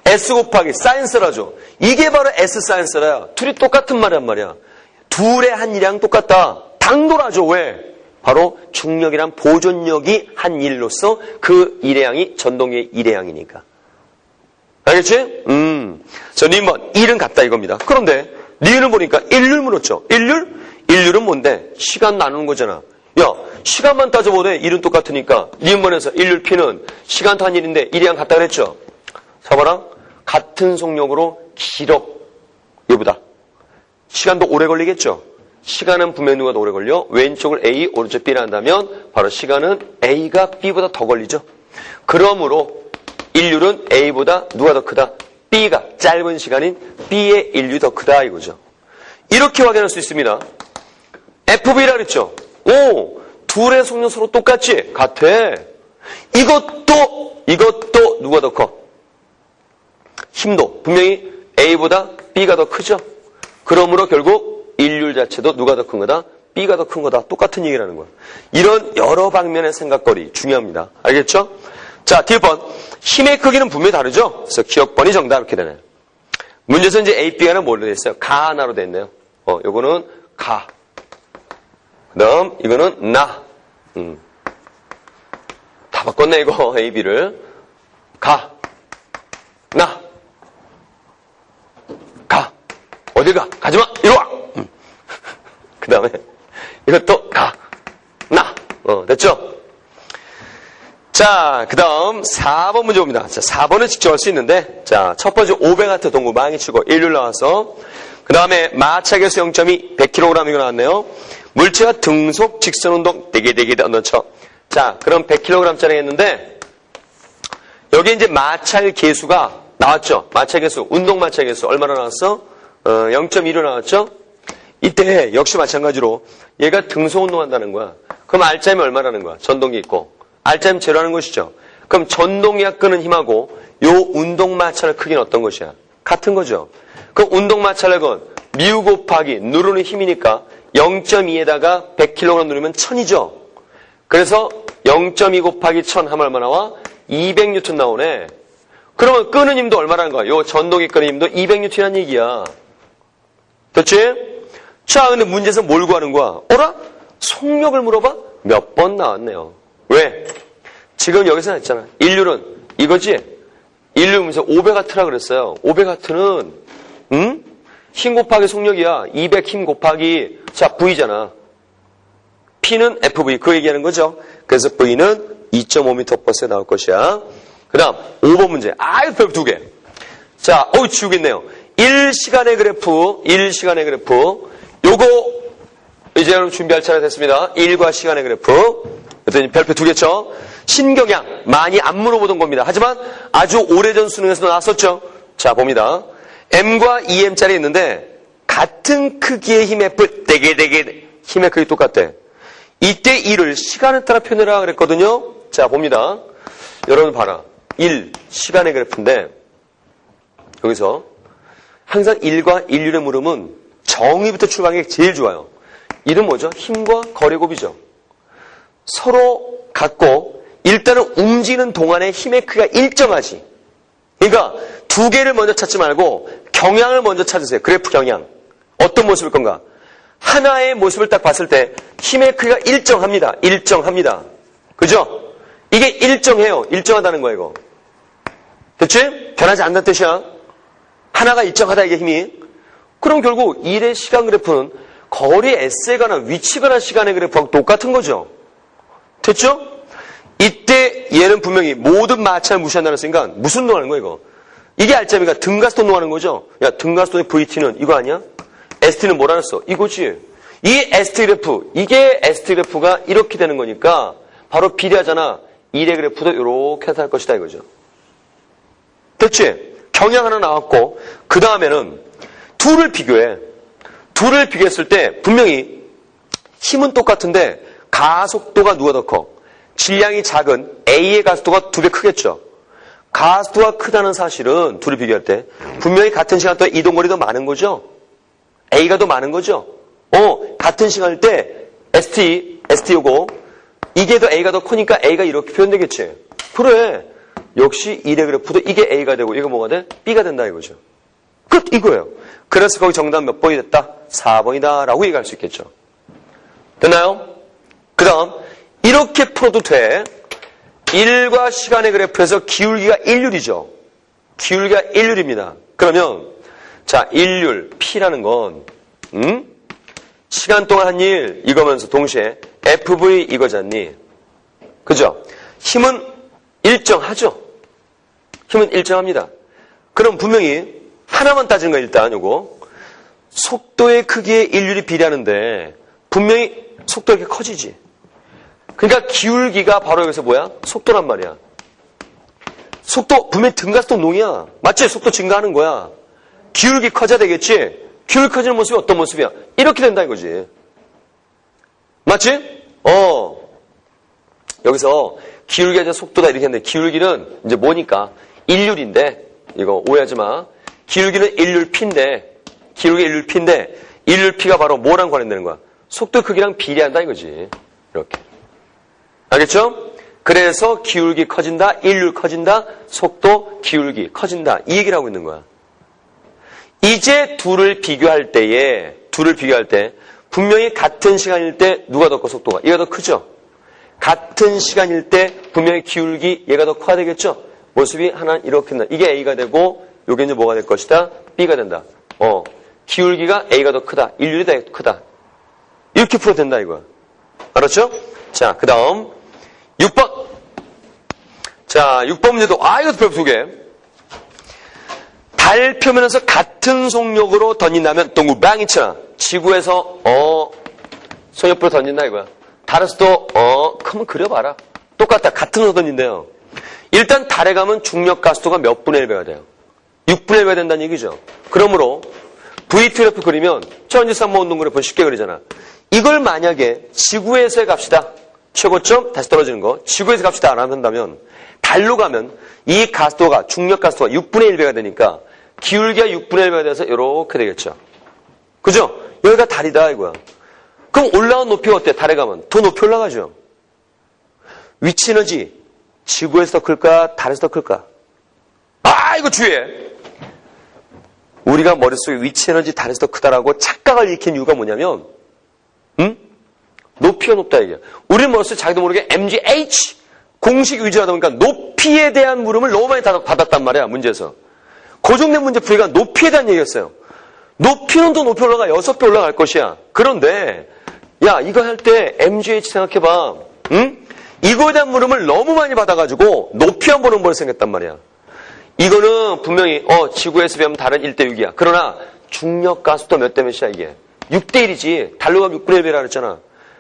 s 곱하기 사인스라죠. 이게 바로 s 사인스라야. 둘이 똑같은 말이란 말이야. 둘의 한 일량 똑같다. 당도라죠. 왜? 바로 중력이란 보존력이 한 일로서 그 일의 양이 전동의 일의 양이니까. 알겠지? 저 니은번 1은 같다 이겁니다. 그런데 니은을 보니까 일률 물었죠. 일률은 뭔데? 시간 나누는 거잖아. 야, 시간만 따져보네. 일은 똑같으니까. 니은번에서 일률 P는 시간 한 일인데 일의 양 같다 그랬죠. 봐봐라. 같은 속력으로 길어. 얘보다. 시간도 오래 걸리겠죠. 시간은 분명히 누가 더 오래 걸려? 왼쪽을 A, 오른쪽 B를 한다면 바로 시간은 A가 B보다 더 걸리죠. 그러므로 일률은 A보다 누가 더 크다? B가 짧은 시간인 B의 일률이 더 크다 이거죠. 이렇게 확인할 수 있습니다. FV라 그랬죠. 둘의 속력 서로 똑같지? 같아. 이것도 누가 더 커? 힘도 분명히 A보다 B가 더 크죠. 그러므로 결국 일률 자체도 누가 더 큰 거다? B가 더 큰 거다. 똑같은 얘기라는 거야. 이런 여러 방면의 생각거리 중요합니다. 알겠죠? 자, D번. 힘의 크기는 분명히 다르죠? 그래서 기억번이 정답 이렇게 되네요. 문제에서 이제 A, B가는 뭘로 돼 있어요? 가 하나로 돼 있네요. 요거는 가. 그 다음, 이거는 나. 다 바꿨네, 이거. A, B를. 가. 나. 가. 어딜 가? 가지 마! 이리 와! 그 다음에, 이것도 가. 나. 됐죠? 자, 그 다음 4번 문제 봅니다. 자, 4번은 직접 할 수 있는데, 자, 첫 번째 500W 동구 많이 치고 일률 나와서, 그 다음에 마찰계수 0.2 100kg 이거 나왔네요. 물체가 등속 직선운동 대기대기 넣쳐. 자, 그럼 100kg짜리 했는데, 여기 이제 마찰계수가 나왔죠. 마찰계수, 운동 마찰계수 얼마나 나왔어? 0.2로 나왔죠. 이때 역시 마찬가지로 얘가 등속 운동한다는 거야. 그럼 R자임이 얼마라는 거야? 전동기 있고. R자임 제로라는 것이죠. 그럼 전동기가 끄는 힘하고 요 운동 마찰의 크기는 어떤 것이야? 같은 거죠. 그럼 운동 마찰력은 미우 곱하기 누르는 힘이니까 0.2에다가 100kg 누르면 1000이죠. 그래서 0.2 곱하기 1000 하면 얼마 나와? 200N 나오네. 그러면 끄는 힘도 얼마라는 거야? 요 전동기 끄는 힘도 200N이라는 얘기야. 됐지? 자, 근데 문제에서 뭘 구하는 거야? 어라? 속력을 물어봐? 몇 번 나왔네요. 왜? 지금 여기서 했잖아. 인륜은 이거지? 인륜이면서 500W라 그랬어요. 500W는 힘 곱하기 속력이야. 200 힘 곱하기 자 V잖아. P는 FV 그 얘기하는 거죠. 그래서 V는 2.5m/s에 나올 것이야. 그 다음 5번 문제. 별 두 개. 자, 지우겠네요. 1시간의 그래프. 요거 이제 여러분 준비할 차례 됐습니다. 1과 시간의 그래프. 그랬더니 별표 두 개죠. 신경량 많이 안 물어보던 겁니다. 하지만 아주 오래전 수능에서도 나왔었죠. 자, 봅니다. M과 2M짜리 있는데 같은 크기의 힘 F 대개 힘의 크기 똑같대. 이때 1을 시간에 따라 표현해라 그랬거든요. 자, 봅니다. 여러분 봐라. 1 시간의 그래프인데 여기서 항상 1과 인륜의 물음은 정의부터 출발하는 게 제일 좋아요. 1은 뭐죠? 힘과 거리곱이죠. 서로 같고 일단은 움직이는 동안의 힘의 크기가 일정하지. 그러니까 두 개를 먼저 찾지 말고 경향을 먼저 찾으세요. 그래프 경향. 어떤 모습일 건가? 하나의 모습을 딱 봤을 때 힘의 크기가 일정합니다. 그죠? 이게 일정해요. 일정하다는 거야 이거. 됐지? 변하지 않는 뜻이야. 하나가 일정하다 이게 힘이. 그럼 결국 1의 시간 그래프는 거리 S에 관한 위치에 관한 시간의 그래프하고 똑같은 거죠. 됐죠? 이때 얘는 분명히 모든 마찰을 무시한다는 순간 무슨 운동하는 거야 이거? 이게 R자미가 등가스도 운동하는 거죠. 야, 등가스도의 VT는 이거 아니야? ST는 뭐라 했어? 이거지. 이 ST 그래프, 이게 ST 그래프가 이렇게 되는 거니까 바로 비례하잖아. 1의 그래프도 이렇게 나타날 것이다 이거죠. 됐지? 경향 하나 나왔고 그 다음에는 둘을 비교해. 둘을 비교했을 때 분명히 힘은 똑같은데 가속도가 누가 더 커? 질량이 작은 A의 가속도가 2배 크겠죠. 가속도가 크다는 사실은 둘이 비교할 때 분명히 같은 시간 동안 이동거리도 많은 거죠. A가 더 많은 거죠. 같은 시간일 때 ST 요거 이게 더 A가 더 크니까 A가 이렇게 표현되겠지. 그래. 역시 이래 그래프도 이게 A가 되고 이거 뭐가 돼? B가 된다 이거죠. 끝 이거예요. 그래서 거기 정답 몇 번이 됐다? 4번이다 라고 얘기할 수 있겠죠. 됐나요? 그 다음 이렇게 풀어도 돼. 일과 시간의 그래프에서 기울기가 일률이죠. 기울기가 일률입니다. 그러면 자 일률 P라는 건 시간 동안 한 일 이거면서 동시에 FV 이거잖니. 그죠? 힘은 일정하죠. 힘은 일정합니다. 그럼 분명히 하나만 따지는 거야 일단 요거. 속도의 크기에 일률이 비례하는데 분명히 속도가 이렇게 커지지. 그러니까 기울기가 바로 여기서 뭐야? 속도란 말이야. 속도 분명히 등가속도 농이야. 맞지? 속도 증가하는 거야. 기울기 커져야 되겠지? 기울기 커지는 모습이 어떤 모습이야? 이렇게 된다 이거지. 맞지? 여기서 기울기가 이제 속도다 이렇게 했는데 기울기는 이제 뭐니까? 일률인데 이거 오해하지 마. 기울기는 일률 P인데 기울기 일률 P인데 일률 P가 바로 뭐랑 관련되는 거야? 속도 크기랑 비례한다 이거지. 이렇게. 알겠죠? 그래서 기울기 커진다, 일률 커진다, 속도, 기울기 커진다. 이 얘기를 하고 있는 거야. 이제 둘을 비교할 때 분명히 같은 시간일 때 누가 더 커 속도가? 얘가 더 크죠? 같은 시간일 때 분명히 기울기 얘가 더 커야 되겠죠? 모습이 하나는 이렇게 된다. 이게 A가 되고 요게 이제 뭐가 될 것이다? B가 된다. 기울기가 A가 더 크다. 일률이 더 크다. 이렇게 풀어도 된다 이거야. 알았죠? 자, 그 다음 6번. 자, 6번 문제도 이것도 별표 두 개. 달 표면에서 같은 속력으로 던진다면 동구방이처럼 지구에서 속력으로 던진다 이거야. 달에서도 그러면 그려봐라. 똑같다. 같은 속도 던진대요. 일단 달에 가면 중력 가속도가 몇 분의 1배가 돼요? 6분의 1배가 된다는 얘기죠. 그러므로 V2 그래프 그리면 전지산모 운동 그래프는 쉽게 그리잖아. 이걸 만약에 지구에서의 값이다. 최고점 다시 떨어지는 거. 지구에서 값이다 안 한다면 달로 가면 이 가속도가 중력 가속도가 6분의 1배가 되니까 기울기가 6분의 1배가 돼서 이렇게 되겠죠. 그죠? 여기가 달이다 이거야. 그럼 올라온 높이가 어때? 달에 가면 더 높이 올라가죠. 위치 에너지 지구에서 더 클까? 달에서 더 클까? 이거 주의해. 우리가 머릿속에 위치 에너지 달에서 더 크다라고 착각을 일으킨 이유가 뭐냐면 높이가 높다 이게. 우리 머릿속에 자기도 모르게 MGH 공식 위주하다 보니까 높이에 대한 물음을 너무 많이 받았단 말이야 문제에서. 고정된 문제 풀이가 높이에 대한 얘기였어요. 높이는 더 높이 올라가 6배 올라갈 것이야. 그런데 야 이거 할 때 MGH 생각해봐. 이거에 대한 물음을 너무 많이 받아가지고 높이만 보는 걸 생겼단 말이야. 이거는 분명히 지구에서 비하면 달은 1대6이야. 그러나 중력 가속도 몇 대 몇이야 이게? 6대1이지. 달로 가면 6분의 1이라 그랬잖아.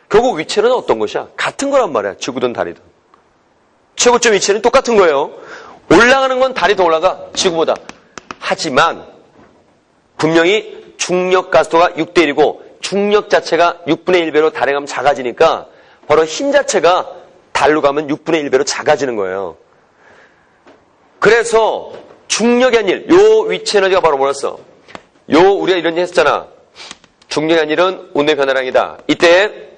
결국 위치는 어떤 것이야? 같은 거란 말이야. 지구든 달이든. 최고점 위치는 똑같은 거예요. 올라가는 건 달이 더 올라가. 지구보다. 하지만 분명히 중력 가속도가 6대1이고 중력 자체가 6분의 1배로 달에 가면 작아지니까 바로 힘 자체가 달로 가면 6분의 1배로 작아지는 거예요. 그래서 중력이 아닌 요 위치 에너지가 바로 뭐였어? 우리가 이런 얘기 했잖아. 중력이 아니른 운동의 변화량이다. 이때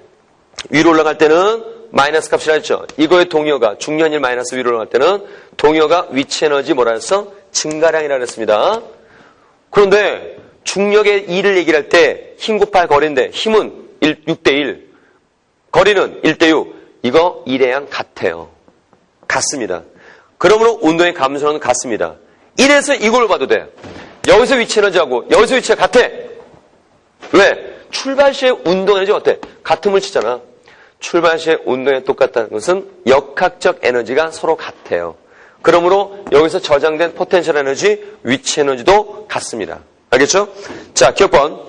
위로 올라갈 때는 마이너스 값이라 했죠. 이거의 동요가 중력이 아닌 마이너스 위로 올라갈 때는 동요가 위치 에너지 뭐라 했어? 증가량이라 그랬습니다. 그런데 중력의 2를 얘기를 할 때 힘 곱할 거리인데 힘은 6대1 거리는 1대6 이거 일의 같아요. 같습니다. 그러므로 운동의 감소는 같습니다. 이래서 이걸 봐도 돼. 여기서 위치 에너지하고 여기서 위치가 같아. 왜? 출발 시에 운동 에너지가 어때? 같은 물치잖아. 출발 시에 운동에 똑같다는 것은 역학적 에너지가 서로 같아요. 그러므로 여기서 저장된 포텐셜 에너지, 위치 에너지도 같습니다. 알겠죠? 자, 기억번.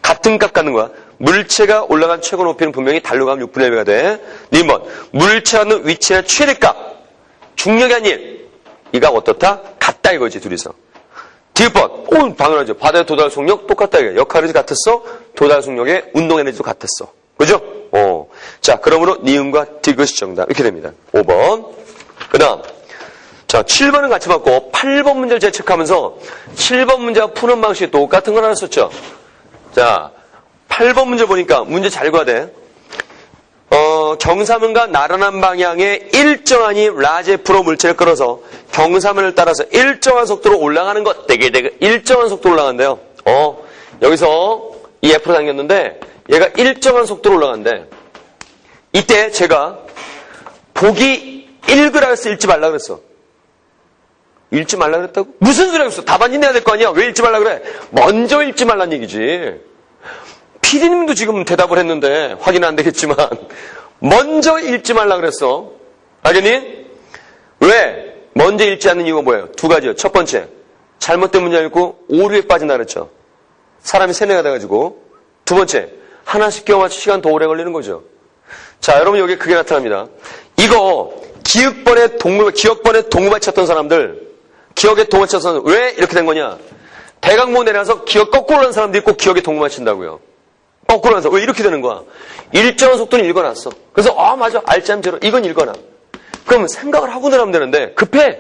같은 값 갖는 거야. 물체가 올라간 최고 높이는 분명히 달로 가면 6분의 1배가 돼. 2번. 물체가 있는 위치의 최대값. 중력이 아닌 이 값 어떻다? 같다 이거지 둘이서. 디귿번. 당연하죠. 바다의 도달 속력 똑같다 이거야. 역할이 같았어. 도달 속력의 운동 에너지도 같았어. 그죠? 자, 그러므로 니은과 디귿이 정답. 이렇게 됩니다. 5번. 그 다음. 자, 7번은 같이 맞고 8번 문제를 제가 체크하면서 7번 문제와 푸는 방식이 똑같은 걸 알았었죠. 자, 8번 문제 보니까 문제 잘 봐야 돼. 경사면과 나란한 방향의 일정한 라제프로 물체를 끌어서 경사면을 따라서 일정한 속도로 올라가는 것. 되게 일정한 속도로 올라간대요. 여기서 이 F로 당겼는데 얘가 일정한 속도로 올라간대. 이때 제가 보기 1그라서 읽지 말라 그랬어. 읽지 말라 그랬다고? 무슨 소리 하고 있어? 답안지 내야 될 거 아니야? 왜 읽지 말라 그래? 먼저 읽지 말란 얘기지. PD님도 지금 대답을 했는데 확인은 안 되겠지만 먼저 읽지 말라 그랬어. 알겠니? 왜? 먼저 읽지 않는 이유가 뭐예요? 두 가지요. 첫 번째, 잘못된 문제 읽고 오류에 빠진다 그랬죠. 사람이 세뇌가 돼가지고. 두 번째, 하나씩 끼워 맞추 시간 더 오래 걸리는 거죠. 자, 여러분 여기 그게 나타납니다. 이거 기억번에 동무발 쳤던 사람들, 기억에 동무발 쳤던 사람들 왜 이렇게 된 거냐? 대강모 내려서 기억 거꾸로 하는 사람들이 꼭 기억에 동무발 친다고요. 거꾸로 하면서 왜 이렇게 되는 거야? 일정한 속도는 읽어놨어. 그래서 맞아, 알짜임제로 이건 읽어놔. 그럼 생각을 하고 내려면 되는데 급해.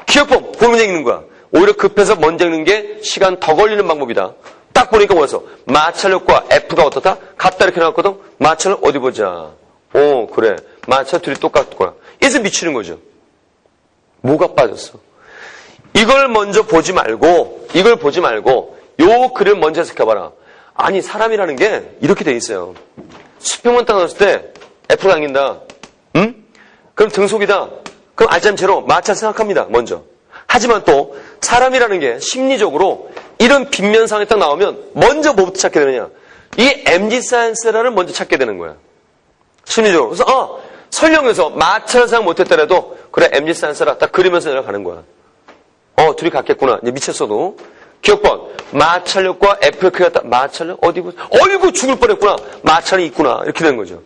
기억법 보면 읽는 거야. 오히려 급해서 먼저 읽는 게 시간 더 걸리는 방법이다. 딱 보니까 뭐였어? 마찰력과 F가 어떻다? 같다 이렇게 나왔거든. 마찰력 어디 보자. 그래. 마찰 둘이 똑같구나. 이래서 미치는 거죠. 뭐가 빠졌어? 이걸 보지 말고 요 글을 먼저 해석해봐라. 아니, 사람이라는 게 이렇게 돼 있어요. 수평만 딱 넣었을 때 F로 당긴다. 그럼 등속이다. 그럼 알짜임제로 마찰 생각합니다. 먼저. 하지만 또 사람이라는 게 심리적으로 이런 빗면상에 딱 나오면 먼저 뭐부터 찾게 되느냐. 이 MG사이언스라를 먼저 찾게 되는 거야. 심리적으로. 그래서 설령에서 마찰을 생각 못했더라도 그래, MG사이언스라 딱 그리면서 내려가는 거야. 둘이 같겠구나. 이제 미쳤어도. 기억번, 마찰력과 F의 크기가 같다. 마찰력? 어디 보자. 어이구, 죽을 뻔했구나. 마찰이 있구나. 이렇게 되는 거죠.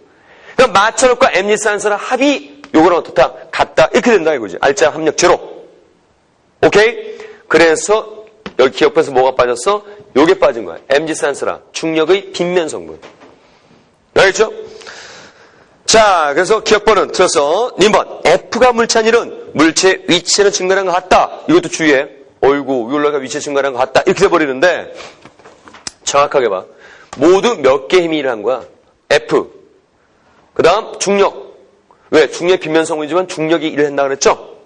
그러니까 마찰력과 MG사이언스라 합이 요거랑 어떻다? 같다. 이렇게 된다 이거지. 알짜 합력 제로. 오케이? 그래서 여기 기억번에서 뭐가 빠졌어? 요게 빠진 거야. MG사이언스라. 중력의 빗면 성분. 알겠죠? 자, 그래서 기억번은 틀렸어. 님번, F가 물체한 일은 물체의 위치는 증가한 것 같다. 이것도 주의해. 어이구, 위올라가 위치에 증가한 것 같다. 이렇게 돼버리는데, 정확하게 봐. 모두 몇 개의 힘이 일어난 거야? F. 그 다음, 중력. 왜? 중력의 빗면성분이지만 중력이 일을 한다 그랬죠?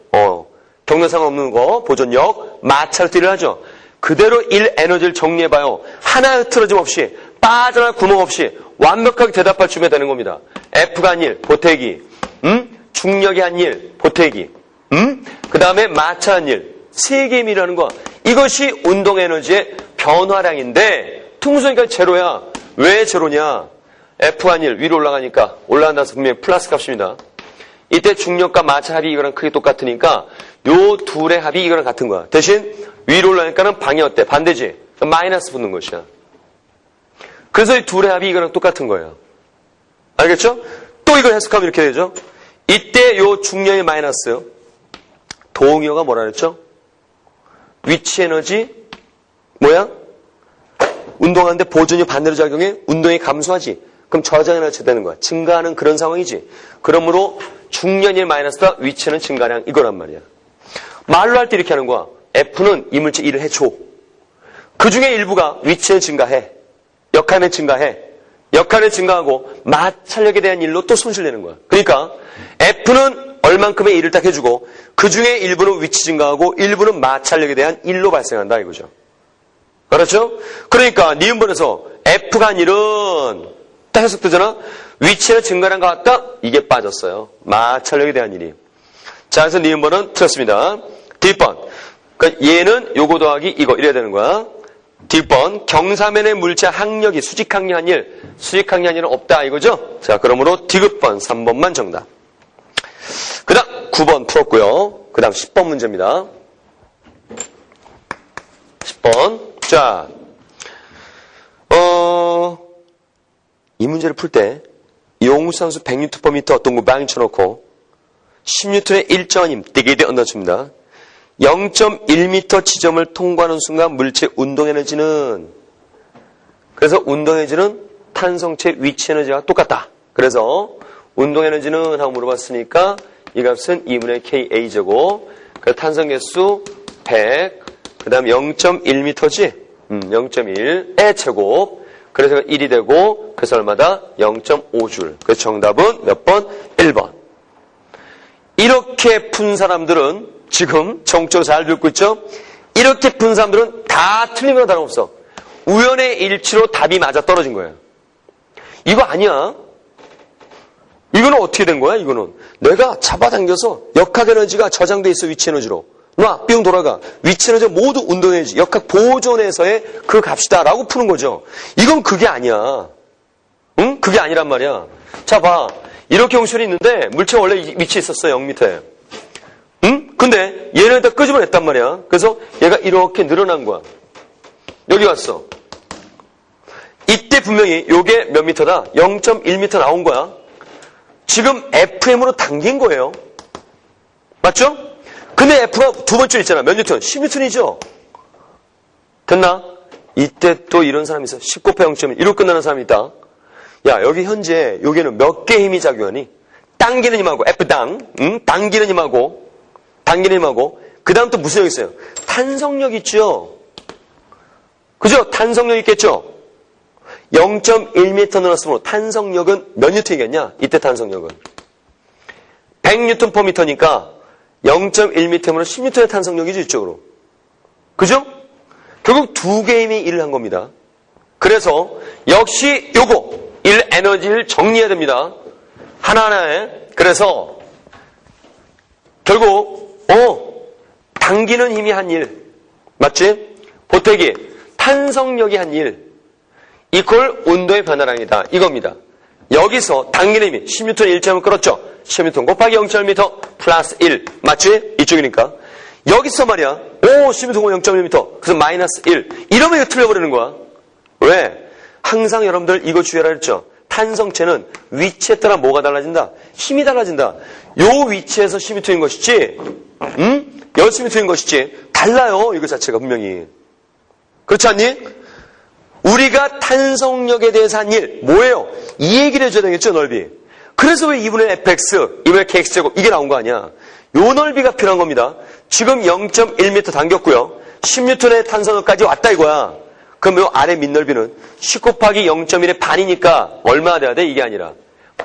경련상 없는 거, 보존력, 마찰도 일을 하죠. 그대로 일 에너지를 정리해봐요. 하나 흐트러짐 없이, 빠져나갈 구멍 없이 완벽하게 대답할 준비가 되는 겁니다. F가 한 일, 보태기. 중력이 한 일, 보태기. 그 다음에 마찰한 일. 세 개의 일이라는 거야. 이것이 운동 에너지의 변화량인데 퉁수니까 제로야. 왜 제로냐? F1 1 위로 올라가니까 올라간다서 분명히 플러스 값입니다. 이때 중력과 마찰 합이 이거랑 크게 똑같으니까 요 둘의 합이 이거랑 같은 거야. 대신 위로 올라가니까는 방이 어때? 반대지? 마이너스 붙는 것이야. 그래서 이 둘의 합이 이거랑 똑같은 거예요. 알겠죠? 또 이걸 해석하면 이렇게 되죠. 이때 요 중력의 마이너스 동요가 뭐라 그랬죠? 위치 에너지 뭐야? 운동하는데 보존이 반대로 작용해 운동이 감소하지. 그럼 저장 에너지 되는 거야. 증가하는 그런 상황이지. 그러므로 중력의 마이너스다 위치는 증가량 이거란 말이야. 말로 할 때 이렇게 하는 거야. F는 이물체 일을 해줘. 그 중에 일부가 위치는 증가해. 역할은 증가해. 역할은 증가하고 마찰력에 대한 일로 또 손실내는 거야. 그러니까 F는 얼만큼의 일을 딱 해주고 그 중에 일부는 위치 증가하고 일부는 마찰력에 대한 일로 발생한다 이거죠. 그렇죠? 그러니까 니은번에서 F가 한 일은 딱 해석되잖아. 위치는 증가한 것 같다. 이게 빠졌어요. 마찰력에 대한 일이. 자, 그래서 니은번은 틀렸습니다. 뒷번. 그러니까 얘는 요거 더하기 이거 이래야 되는 거야. 뒷번. 경사면의 물체 항력이 수직항력한 일. 수직항력한 일은 없다 이거죠. 자, 그러므로 디귿번 3번만 정답. 그 다음 9번 풀었고요. 그 다음 10번 문제입니다. 10번. 자, 이 문제를 풀 때 용수산수 100N/m 어떤 거 방에 쳐놓고 10N의 일정한 힘 되게 얹어줍니다. 0.1m 지점을 통과하는 순간 물체 운동에너지는 그래서 운동에너지는 탄성체 위치에너지와 똑같다. 그래서 운동에너지는 하고 물어봤으니까 이 값은 2분의 KA제곱 그래서 탄성 개수 100, 그 다음 0.1m지? 0.1의 제곱. 그래서 1이 되고, 그래서 얼마다? 0.5줄. 그래서 정답은 몇 번? 1번. 이렇게 푼 사람들은 지금 정적으로 잘 듣고 있죠? 이렇게 푼 사람들은 다 틀린 거나 다름없어. 우연의 일치로 답이 맞아 떨어진 거예요. 이거 아니야. 이거는 어떻게 된 거야, 이거는? 내가 잡아당겨서 역학 에너지가 저장돼 있어, 위치 에너지로. 놔, 뿅 돌아가. 위치 에너지 모두 운동 에너지, 역학 보존에서의 그 값이다라고 푸는 거죠. 이건 그게 아니야. 응? 그게 아니란 말이야. 자, 봐. 이렇게 형식이 있는데 물체 원래 위치에 있었어, 0m에. 응? 근데 얘를 다 끄집어냈단 말이야. 그래서 얘가 이렇게 늘어난 거야. 여기 왔어. 이때 분명히 요게 몇 미터다? 0.1m 나온 거야. 지금 FM으로 당긴 거예요. 맞죠? 근데 F가 두 번째 있잖아. 몇 뉴턴? 10뉴턴이죠? 됐나? 이때 또 이런 사람이 있어. 10 곱하기 0.1. 이로 끝나는 사람이 있다. 야, 여기 현재 여기는 몇 개 힘이 작용하니? 당기는 힘하고 F당, 당기는 힘하고 그 다음 또 무슨 력 있어요? 탄성력 있죠? 그죠? 탄성력 있겠죠? 0.1m 늘었으므로 탄성력은 몇 뉴턴이겠냐? 이때 탄성력은 100뉴턴 퍼 미터니까 0.1m면 10뉴턴의 탄성력이죠, 이쪽으로. 그죠? 결국 두 개의 힘이 일을 한 겁니다. 그래서 역시 요거 일 에너지를 정리해야 됩니다. 하나하나에. 그래서 결국 당기는 힘이 한 일, 맞지? 보태기 탄성력이 한 일 이퀄 온도의 변화량이다. 이겁니다. 여기서 당기는 힘이 10뉴턴 1점을 끌었죠. 10뉴턴 곱하기 0.1m 플러스 1. 맞지? 이쪽이니까. 여기서 말이야. 10뉴턴 0.1m. 그래서 마이너스 1. 이러면 이거 틀려버리는 거야. 왜? 항상 여러분들 이거 주의하라 했죠. 탄성체는 위치에 따라 뭐가 달라진다? 힘이 달라진다. 요 위치에서 10m인 것이지, 여기 10m인 것이지, 달라요. 이거 자체가 분명히. 그렇지 않니? 우리가 탄성력에 대해서 한 일, 뭐예요? 이 얘기를 해줘야 되겠죠, 넓이. 그래서 왜 2분의 fx, 2분의 kx제곱, 이게 나온 거 아니야? 요 넓이가 필요한 겁니다. 지금 0.1m 당겼고요. 10N의 탄성력까지 왔다 이거야. 그럼 요 아래 밑넓이는 10 곱하기 0.1의 반이니까 얼마나 돼야 돼? 이게 아니라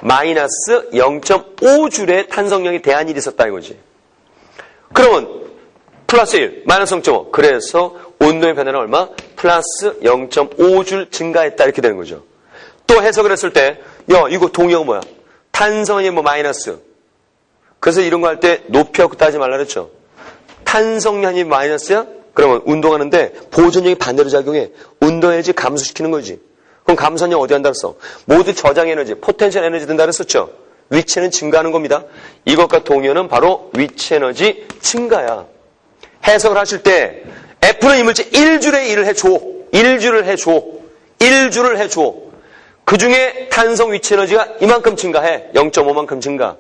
마이너스 0.5줄의 탄성력이 대한 일이 있었다 이거지. 그러면 플러스 1, 마이너스 0.5. 그래서 온도의 변화는 얼마? 플러스 0.5줄 증가했다 이렇게 되는 거죠. 또 해석을 했을 때 이거 동의어가 뭐야? 탄성이 뭐 마이너스. 그래서 이런 거 할 때 높이하고 따지지 말라 그랬죠. 탄성량이 마이너스야? 그러면 운동하는데 보존력이 반대로 작용해. 운동 에너지 감소시키는 거지. 그럼 감소력 어디 한다 그랬어? 모두 저장 에너지, 포텐셜 에너지 된다 그랬었죠. 위치는 증가하는 겁니다. 이것과 동의어는 바로 위치 에너지 증가야. 해석을 하실 때 F는 이물질 1줄의 일을 해줘. 1줄을 해줘. 그 중에 탄성 위치 에너지가 이만큼 증가해. 0.5만큼 증가.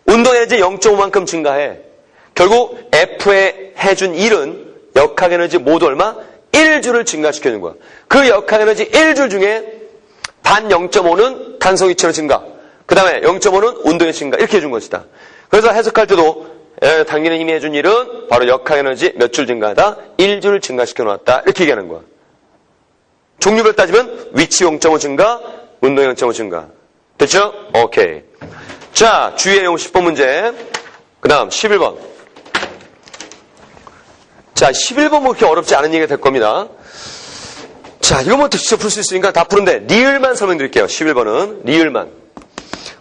운동 에너지 0.5만큼 증가해. 결국 F에 해준 일은 역학 에너지 모두 얼마? 1줄을 증가시켜주는 거야. 그 역학 에너지 1줄 중에 반 0.5는 탄성 위치 에너지 증가. 그 다음에 0.5는 운동의 증가. 이렇게 해준 것이다. 그래서 해석할 때도 당기는 힘이 해준 일은 바로 역학 에너지 몇 줄 증가하다? 1줄 증가시켜 놓았다. 이렇게 얘기하는 거야. 종류별 따지면 위치 0.5 증가, 운동 0.5 증가. 됐죠? 오케이. 자, 주의의 용 10번 문제. 그 다음 11번. 자, 11번 뭐 그렇게 어렵지 않은 얘기가 될 겁니다. 자, 이거 뭐 직접 풀 수 있으니까 다 푸는데 리을만 설명드릴게요. 11번은 리을만.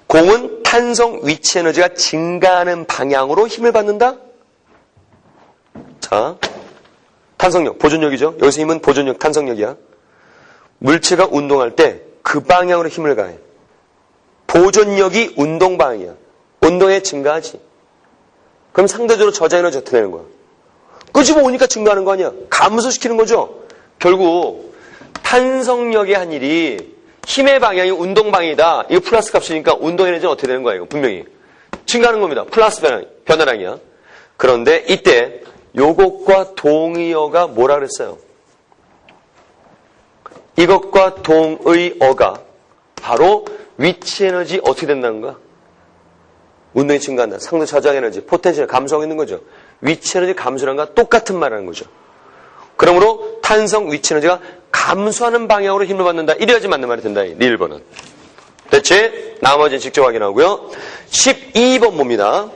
공은 탄성 위치 에너지가 증가하는 방향으로 힘을 받는다? 자, 탄성력, 보존력이죠. 여기서 힘은 보존력, 탄성력이야. 물체가 운동할 때 그 방향으로 힘을 가해. 보존력이 운동 방향이야. 운동에 증가하지. 그럼 상대적으로 저장 에너지 어떻게 되는 거야? 끄집어 오니까 증가하는 거 아니야? 감소시키는 거죠? 결국 탄성력의 한 일이 힘의 방향이 운동 방향이다. 이거 플러스 값이니까 운동 에너지는 어떻게 되는 거야? 이거 분명히 증가하는 겁니다. 플러스 변화량이야. 그런데 이때 요것과 동의어가 뭐라 그랬어요? 이것과 동의어가 바로 위치 에너지 어떻게 된다는 거야? 운동이 증가한다. 상대 저장 에너지, 포텐셜 감소하고 있는 거죠. 위치 에너지 감소량과 똑같은 말이라는 거죠. 그러므로 탄성 위치 에너지가 감소하는 방향으로 힘을 받는다. 이래야지 맞는 말이 된다. 네 1번은. 됐지? 나머지는 직접 확인하고요. 12번 봅니다.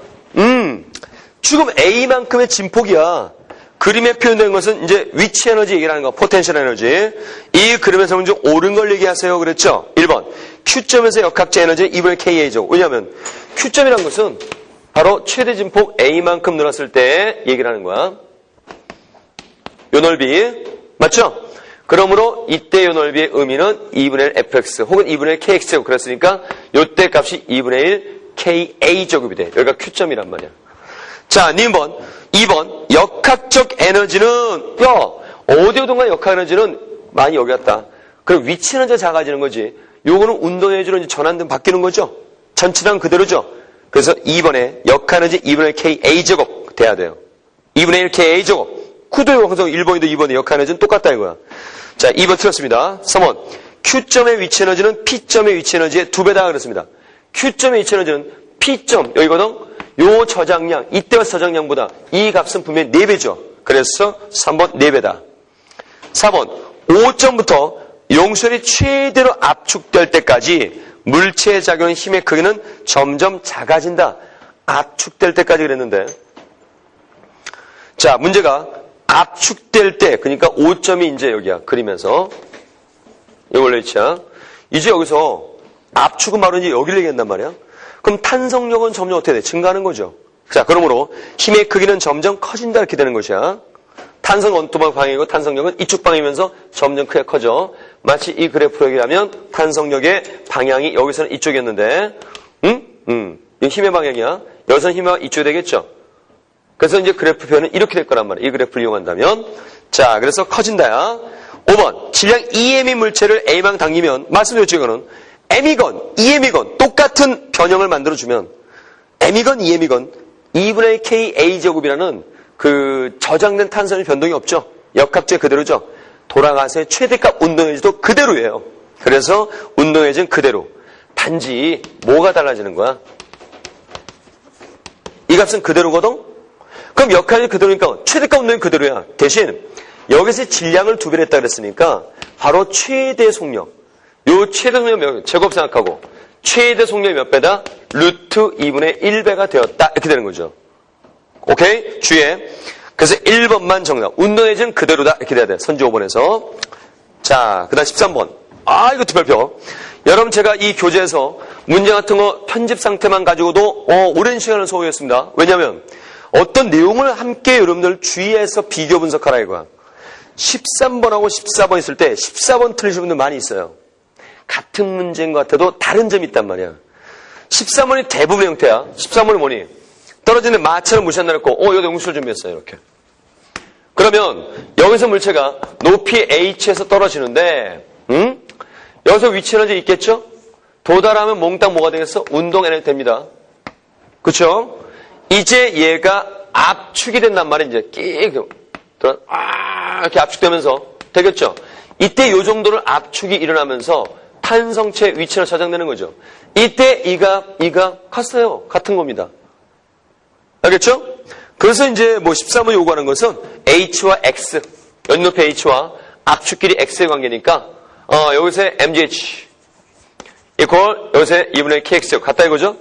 지금 A만큼의 진폭이야. 그림에 표현된 것은 이제 위치 에너지 얘기라는 거, 포텐셜 에너지. 이 그림에서 먼저 옳은 걸 얘기하세요. 그랬죠? 1번. Q점에서 역학적 에너지 2분의 KA죠. 왜냐하면 Q점이라는 것은 바로 최대 진폭 A만큼 늘었을 때 얘기를 하는 거야. 요 넓이. 맞죠? 그러므로 이때 요 넓이의 의미는 2분의 1 fx 혹은 2분의 1 kx제곱 그랬으니까 요때 값이 2분의 1 ka제곱이 돼. 여기가 Q점이란 말이야. 자, 2번. 역학적 에너지는, 어디 오든가 역학 에너지는 많이 여기 갔다. 그럼 위치 에너지가 작아지는 거지. 요거는 운동 에너지로 이제 전환된 바뀌는 거죠. 전체랑 그대로죠. 그래서 2번에 역학 에너지 2분의 1 ka제곱 돼야 돼요. 2분의 1 ka제곱. 구도요, 항상 1번이도 2번의 역학 에너지는 똑같다 이거야. 자, 2번 틀렸습니다. 3번. Q점의 위치 에너지는 P점의 위치 에너지의 2배다 그랬습니다. Q점의 위치 에너지는 P점, 여기거든? 요 저장량, 이때와 저장량보다 이 값은 분명히 4배죠. 그래서 3번 4배다. 4번. 5점부터 용설이 최대로 압축될 때까지 물체에 작용하는 힘의 크기는 점점 작아진다. 압축될 때까지 그랬는데. 자, 문제가 압축될 때, 그러니까 5점이 이제 여기야. 그리면서. 이거 원래 위치야. 이제 여기서 압축은 바로 이제 여기를 얘기한단 말이야. 그럼 탄성력은 점점 어떻게 돼? 증가하는 거죠. 자, 그러므로 힘의 크기는 점점 커진다 이렇게 되는 것이야. 탄성 원투방 방향이고 탄성력은 이쪽 방향이면서 점점 크게 커져. 마치 이 그래프로 얘기하면 탄성력의 방향이 여기서는 이쪽이었는데, 이 힘의 방향이야. 여기서는 힘의 이쪽이 되겠죠. 그래서 이제 그래프 표현은 이렇게 될 거란 말이야. 이 그래프를 이용한다면. 자, 그래서 커진다야. 5번. 질량 EM의 물체를 A망 당기면, 말씀드렸죠, 이거는. M이건, EM이건, 똑같은 변형을 만들어주면, M이건, EM이건, 2분의 KA제곱이라는 그 저장된 탄성의 변동이 없죠. 역학제 그대로죠. 돌아가서 최대값 운동에너지도 그대로예요. 그래서 운동에너지는 그대로. 단지 뭐가 달라지는 거야? 이 값은 그대로거든? 그럼 역할이 그대로니까 최대값 운동이 그대로야. 대신 여기서 질량을 2배로 했다 그랬으니까 바로 최대 속력. 요 최대 속력이 몇, 제곱 생각하고 최대 속력이 몇 배다? 루트 2분의 1배가 되었다. 이렇게 되는 거죠. 오케이? 주의해. 그래서 1번만 정답. 운동에너지는 그대로다. 이렇게 돼야 돼. 선지 5번에서. 자, 그 다음 13번. 이것도 별표. 여러분 제가 이 교재에서 문제 같은 거 편집 상태만 가지고도 오랜 시간을 소요했습니다. 왜냐하면 어떤 내용을 함께 여러분들 주의해서 비교 분석하라 이거야. 13번하고 14번 있을 때 14번 틀리신 분들 많이 있어요. 같은 문제인 것 같아도 다른 점이 있단 말이야. 13번이 대부분의 형태야. 13번이 뭐니? 떨어지는 마처럼 무시한다 했고 여기 응수를 준비했어요. 이렇게. 그러면 여기서 물체가 높이 h에서 떨어지는데 여기서 위치 에너지 있겠죠? 도달하면 몽땅 뭐가 되겠어? 운동 에너지 됩니다. 그렇죠? 이제 얘가 압축이 된단 말이야. 이제 이렇게 압축되면서 되겠죠? 이때 요 정도를 압축이 일어나면서 탄성체 위치로 저장되는 거죠. 이때 이가 컸어요. 같은 겁니다. 알겠죠? 그래서 이제 뭐 13번 요구하는 것은 H와 X, 연높이 H와 압축끼리 X의 관계니까 여기서 MGH 이퀄 여기서 2분의 KX 같다 이거죠?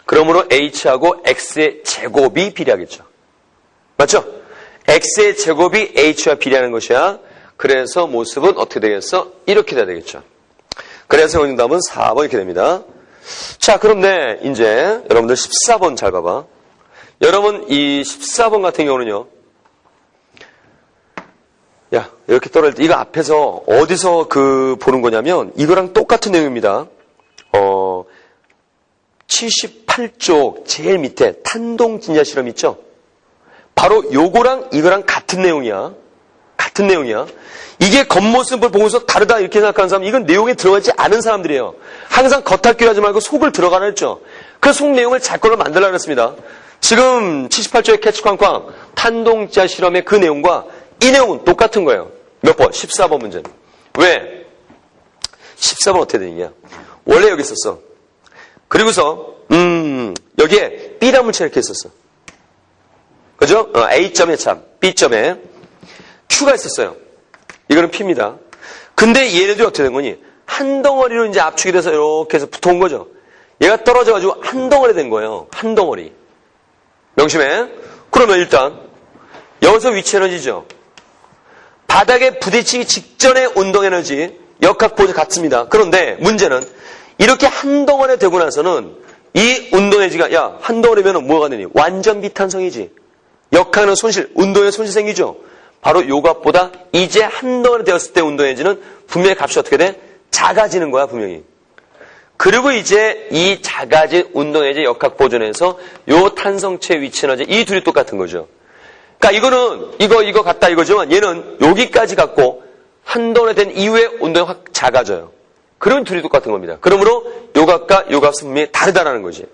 그러므로 H하고 X의 제곱이 비례하겠죠. 맞죠? X의 제곱이 H와 비례하는 것이야. 그래서 모습은 어떻게 되겠어? 이렇게 돼야 되겠죠. 그래서 정답은 4번 이렇게 됩니다. 자, 그런데 이제 여러분들 14번 잘 봐봐. 여러분 이 14번 같은 경우는요. 야, 이렇게 떨어질 때 이거 앞에서 어디서 보는 거냐면 이거랑 똑같은 내용입니다. 78쪽 제일 밑에 탄동 진자 실험 있죠? 바로 요거랑 이거랑 같은 내용이야. 같은 내용이야. 이게 겉모습을 보고서 다르다 이렇게 생각하는 사람, 이건 내용에 들어가지 않은 사람들이에요. 항상 겉핥기로 하지 말고 속을 들어가라 했죠. 그 속 내용을 잘 거를 만들려고 했습니다. 지금 78조의 캐치 쾅쾅 탄동자 실험의 그 내용과 이 내용은 똑같은 거예요. 몇 번? 14번 문제는. 왜? 14번 어떻게 되느냐. 원래 여기 있었어. 그리고서 여기에 B란 물체 이렇게 있었어. 그죠? A점에 참, B점에 Q가 있었어요. 이거는 P입니다. 근데 얘네들이 어떻게 된 거니? 한 덩어리로 이제 압축이 돼서 이렇게 해서 붙어온 거죠. 얘가 떨어져가지고 한 덩어리 된 거예요. 한 덩어리. 명심해. 그러면 일단 여기서 위치 에너지죠. 바닥에 부딪히기 직전의 운동 에너지, 역학 보조 같습니다. 그런데 문제는 이렇게 한 덩어리 되고 나서는 이 운동 에너지가 야, 한 덩어리면 뭐가 되니? 완전 비탄성이지. 역학은 손실, 운동에 손실 생기죠. 바로 요 값보다 이제 한 덩어리 되었을 때 운동 에너지는 분명히 값이 어떻게 돼? 작아지는 거야, 분명히. 그리고 이제 이 작아진 운동 에너지 역학 보존에서 요 탄성체 위치 에너지 이 둘이 똑같은 거죠. 그러니까 이거는 이거 같다 이거지만 얘는 여기까지 갖고 한 덩어리 된 이후에 운동이 확 작아져요. 그러면 둘이 똑같은 겁니다. 그러므로 요 값과 요 값은 분명히 다르다라는 거지.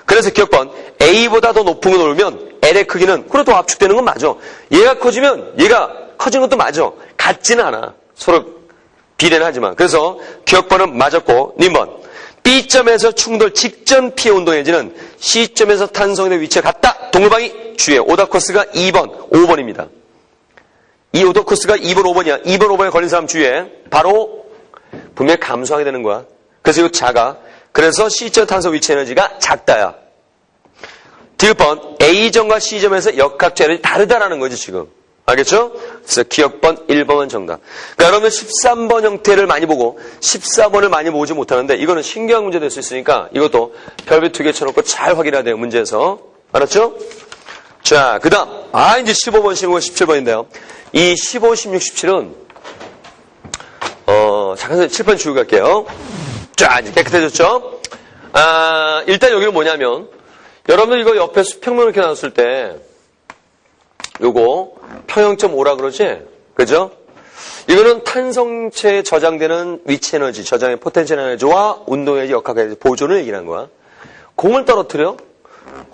그래서 기억번 A보다 더 높은 걸 놓으면 L의 크기는 그래도 압축되는 건 맞아. 얘가 커지면 얘가 커지는 것도 맞아. 같지는 않아. 서로 비례는 하지만. 그래서 기억번은 맞았고 님번 B점에서 충돌 직전 피해 운동 에너지는 C점에서 탄성의 위치가 같다. 동글방이 주의 오다 코스가 2번, 5번입니다. 이 오다 코스가 2번, 5번이야. 2번, 5번에 걸린 사람 주의해. 바로 분명히 감소하게 되는 거야. 그래서 이거 작아. 그래서 C점 탄성 위치 에너지가 작다야. 디귿번 A점과 C점에서 역학적 에너지 다르다라는 거지 지금. 알겠죠? 그래서 기억번 1번은 정답. 그러니까 여러분들 13번 형태를 많이 보고 14번을 많이 보지 못하는데 이거는 신기한 문제 될 수 있으니까 이것도 별표 2개 쳐놓고 잘 확인해야 돼요. 문제에서. 알았죠? 자, 그 다음 이제 15번, 15번, 17번인데요. 이 15, 16, 17은 잠깐 7번 지우고 갈게요. 자, 이제 깨끗해졌죠? 일단 여기는 뭐냐면 여러분들 이거 옆에 수평면 이렇게 나눴을 때 요거 평형점 5라 그러지? 그죠? 이거는 탄성체에 저장되는 위치 에너지, 저장의 포텐셜 에너지와 운동 에너지, 역학 에너지 보존을 얘기하는 거야. 공을 떨어뜨려?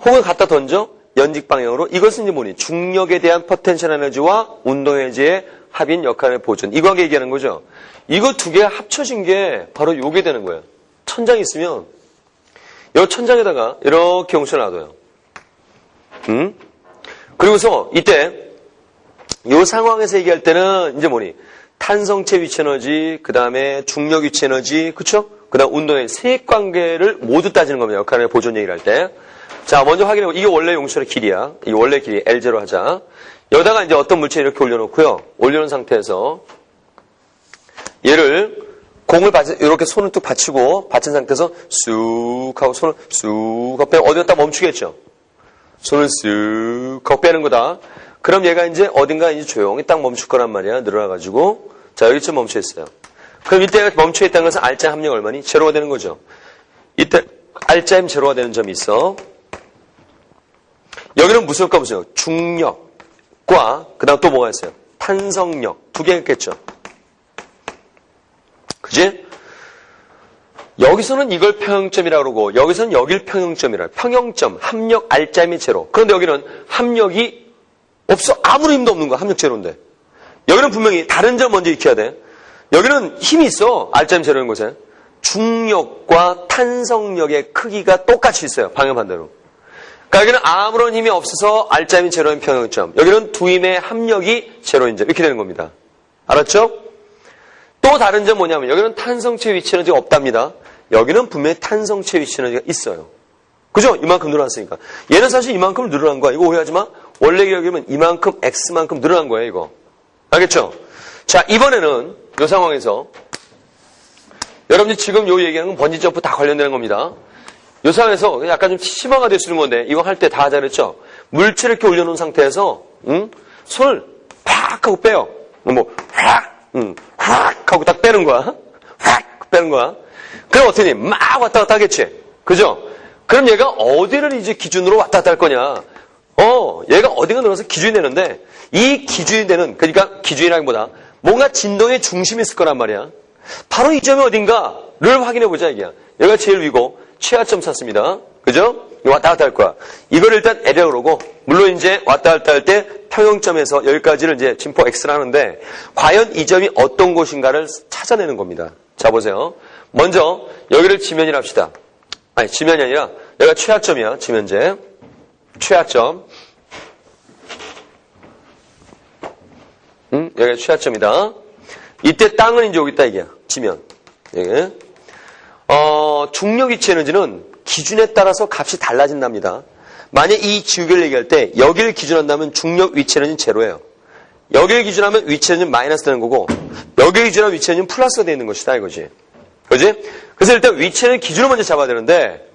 혹은 갖다 던져? 연직 방향으로. 이것은 이제 뭐니? 중력에 대한 포텐셜 에너지와 운동 에너지의 합인 역학 에너지 보존. 이 관계 얘기하는 거죠. 이거 두 개가 합쳐진 게 바로 요게 되는 거예요. 천장이 있으면 이 천장에다가 이렇게 용체를 놔둬요. 그리고서 이때 이 상황에서 얘기할 때는 이제 뭐니? 탄성체 위치 에너지, 그 다음에 중력 위치 에너지, 그쵸? 그 다음 운동의 세액 관계를 모두 따지는 겁니다. 역할의 보존 얘기를 할 때. 자, 먼저 확인해보고, 이게 원래 용체의 길이야. 이 원래 길이 L0 하자. 여기다가 이제 어떤 물체 이렇게 올려놓고요. 올려놓은 상태에서 얘를 공을 이렇게 손을 뚝 받치고, 받친 상태에서 쑥 하고 손을 쑥 하고 빼면 어디다 멈추겠죠? 손을 쓱 하고 빼는 거다. 그럼 얘가 이제 어딘가 이제 조용히 딱 멈출 거란 말이야. 늘어나가지고. 자, 여기쯤 멈춰 있어요. 그럼 이때 멈춰 있다는 것은 알짜 함량 얼마니? 제로가 되는 거죠. 이때 알짜임 제로가 되는 점이 있어. 여기는 무슨 효과 보세요. 중력과 그 다음 또 뭐가 있어요? 탄성력. 두 개가 있겠죠. 그지? 여기서는 이걸 평형점이라고 그러고 여기서는 여길 평형점이라. 평형점, 합력, 알짜임이 제로. 그런데 여기는 합력이 없어. 아무런 힘도 없는 거야. 합력 제로인데. 여기는 분명히 다른 점 먼저 익혀야 돼. 여기는 힘이 있어. 알짜임 제로인 곳에. 중력과 탄성력의 크기가 똑같이 있어요. 방향 반대로. 그러니까 여기는 아무런 힘이 없어서 알짜임이 제로인 평형점. 여기는 두 힘의 합력이 제로인 점. 이렇게 되는 겁니다. 알았죠? 또 다른 점 뭐냐면 여기는 탄성체 위치 에너지가 없답니다. 여기는 분명히 탄성체 위치 에너지가 있어요. 그죠? 이만큼 늘어났으니까. 얘는 사실 이만큼 늘어난 거야. 이거 오해하지 마. 원래 기억이면 이만큼 X만큼 늘어난 거예요. 이거. 알겠죠? 자, 이번에는 이 상황에서 여러분들 지금 요 얘기하는 건 번지점프 다 관련되는 겁니다. 이 상황에서 약간 좀 심화가 될 수 있는 건데 이거 할 때 다 하자 그랬죠? 물체를 이렇게 올려놓은 상태에서 손을 팍 하고 빼요. 확 하고 딱 빼는 거야. 확 빼는 거야. 그럼 어떠니? 막 왔다 갔다 하겠지? 그죠? 그럼 얘가 어디를 이제 기준으로 왔다 갔다 할 거냐? 얘가 어디가 늘어서 기준이 되는데 이 기준이 되는, 그러니까 기준이라기보다 뭔가 진동의 중심이 있을 거란 말이야. 바로 이 점이 어딘가를 확인해 보자 이게야. 얘가 제일 위고 최하점 찾습니다. 그죠? 왔다 갔다 할 거야. 이걸 일단 L이라고 그러고, 물론 이제 왔다 갔다 할 때 평형점에서 여기까지를 이제 진포 X를 하는데, 과연 이 점이 어떤 곳인가를 찾아내는 겁니다. 자, 보세요. 먼저, 여기를 지면이라 합시다. 아니, 지면이 아니라, 여기가 최하점이야, 지면제. 최하점. 여기가 취하점이다. 이때 땅은 이제 여기 있다, 이게. 지면. 이게. 중력 위치 에너지는 기준에 따라서 값이 달라진답니다. 만약 이 지우개를 얘기할 때 여기를 기준한다면 중력 위치 에너지는 제로예요. 여기를 기준하면 위치 에너지는 마이너스 되는 거고 여기를 기준하면 위치 에너지는 플러스가 되어 있는 것이다 이거지. 그지? 그래서 일단 위치 에너지 기준을 먼저 잡아야 되는데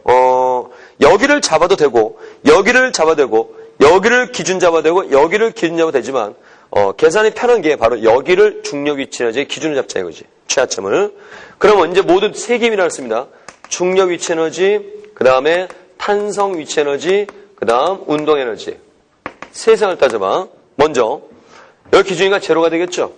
여기를 잡아도 되고 여기를 잡아도 되고 여기를 기준 잡아도 되고 여기를 기준 잡아도 되지만 계산이 편한 게 바로 여기를 중력 위치 에너지의 기준을 잡자 이거지. 최하점을. 그러면 이제 모두 세 개임이 나왔습니다. 중력 위치 에너지, 그 다음에 탄성 위치 에너지, 그 다음 운동 에너지. 세상을 따져봐. 먼저 여기 기준이가 제로가 되겠죠.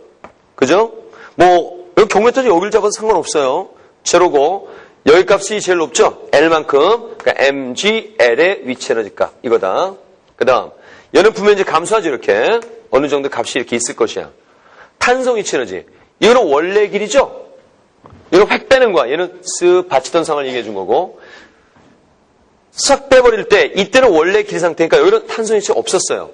그죠? 뭐 여기 경우에 따라서 여기를 잡아도 상관없어요. 제로고 여기 값이 제일 높죠. L만큼 그러니까 mgL의 위치 에너지 값 이거다. 그 다음 얘는 분명히 이제 감소하지 이렇게 어느 정도 값이 이렇게 있을 것이야. 탄성 위치 에너지 이거는 원래 길이죠. 이거 획 빼는 거야. 얘는 쓱 받치던 상을 얘기해 준 거고 싹 빼버릴 때 이때는 원래 길이 상태니까 여기는 탄성 위치가 없었어요.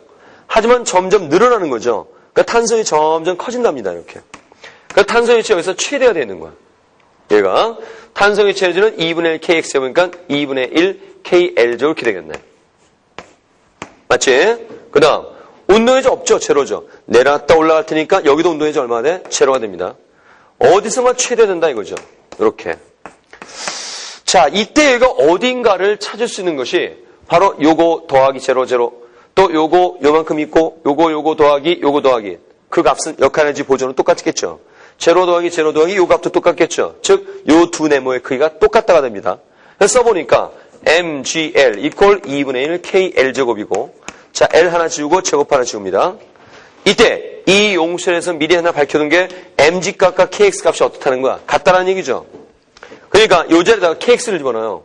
하지만 점점 늘어나는 거죠. 그러니까 탄성이 점점 커진답니다. 이렇게. 그러니까 탄성 위치가 여기서 최대가 되는 거야. 얘가 탄성 위치 에너지는 2분의 1 kx 해보니까 2분의 1 kl제곱 이렇게 되겠네. 맞지? 그 다음 운동에너지 없죠. 제로죠. 내려갔다 올라갈 테니까 여기도 운동에너지 얼마나 돼? 제로가 됩니다. 어디서만 최대된다 이거죠. 이렇게. 자, 이때 얘가 어딘가를 찾을 수 있는 것이 바로 요거 더하기 제로 또 요거 요만큼 있고 요거 더하기 요거 더하기 그 값은 역할에너지 보조는 똑같겠죠. 제로 더하기 요 값도 똑같겠죠. 즉 요 두 네모의 크기가 똑같다가 됩니다. 그래서 써보니까 mgl equal 2분의 1 kl제곱이고 자 L 하나 지우고 제곱 하나 지웁니다. 이때 이 용설에서 미리 하나 밝혀둔 게 mg값과 kx값이 어떻다는 거야? 같다라는 얘기죠. 그러니까 요 자리에다가 kx를 집어넣어요.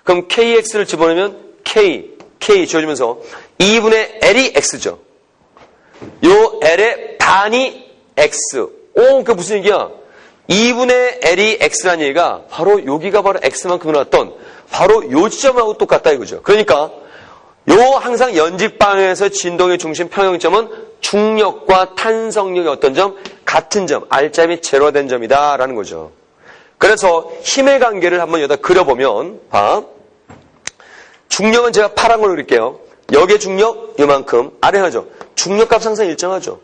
그럼 kx를 집어넣으면 k 지워지면서 2분의 l이 x죠. 요 l의 반이 x. 그게 무슨 얘기야? 2분의 l이 x라는 얘기가 바로 여기가 바로 x만큼 나왔던 바로 요 지점하고 똑같다 이거죠. 그러니까 요 항상 연직방향에서 진동의 중심 평형점은 중력과 탄성력의 어떤 점? 같은 점, R점이 제로된 점이다라는 거죠. 그래서 힘의 관계를 한번 여기다 그려보면 봐. 중력은 제가 파란 걸로 그릴게요. 여기의 중력 요만큼 아래 하죠. 중력값 항상 일정하죠.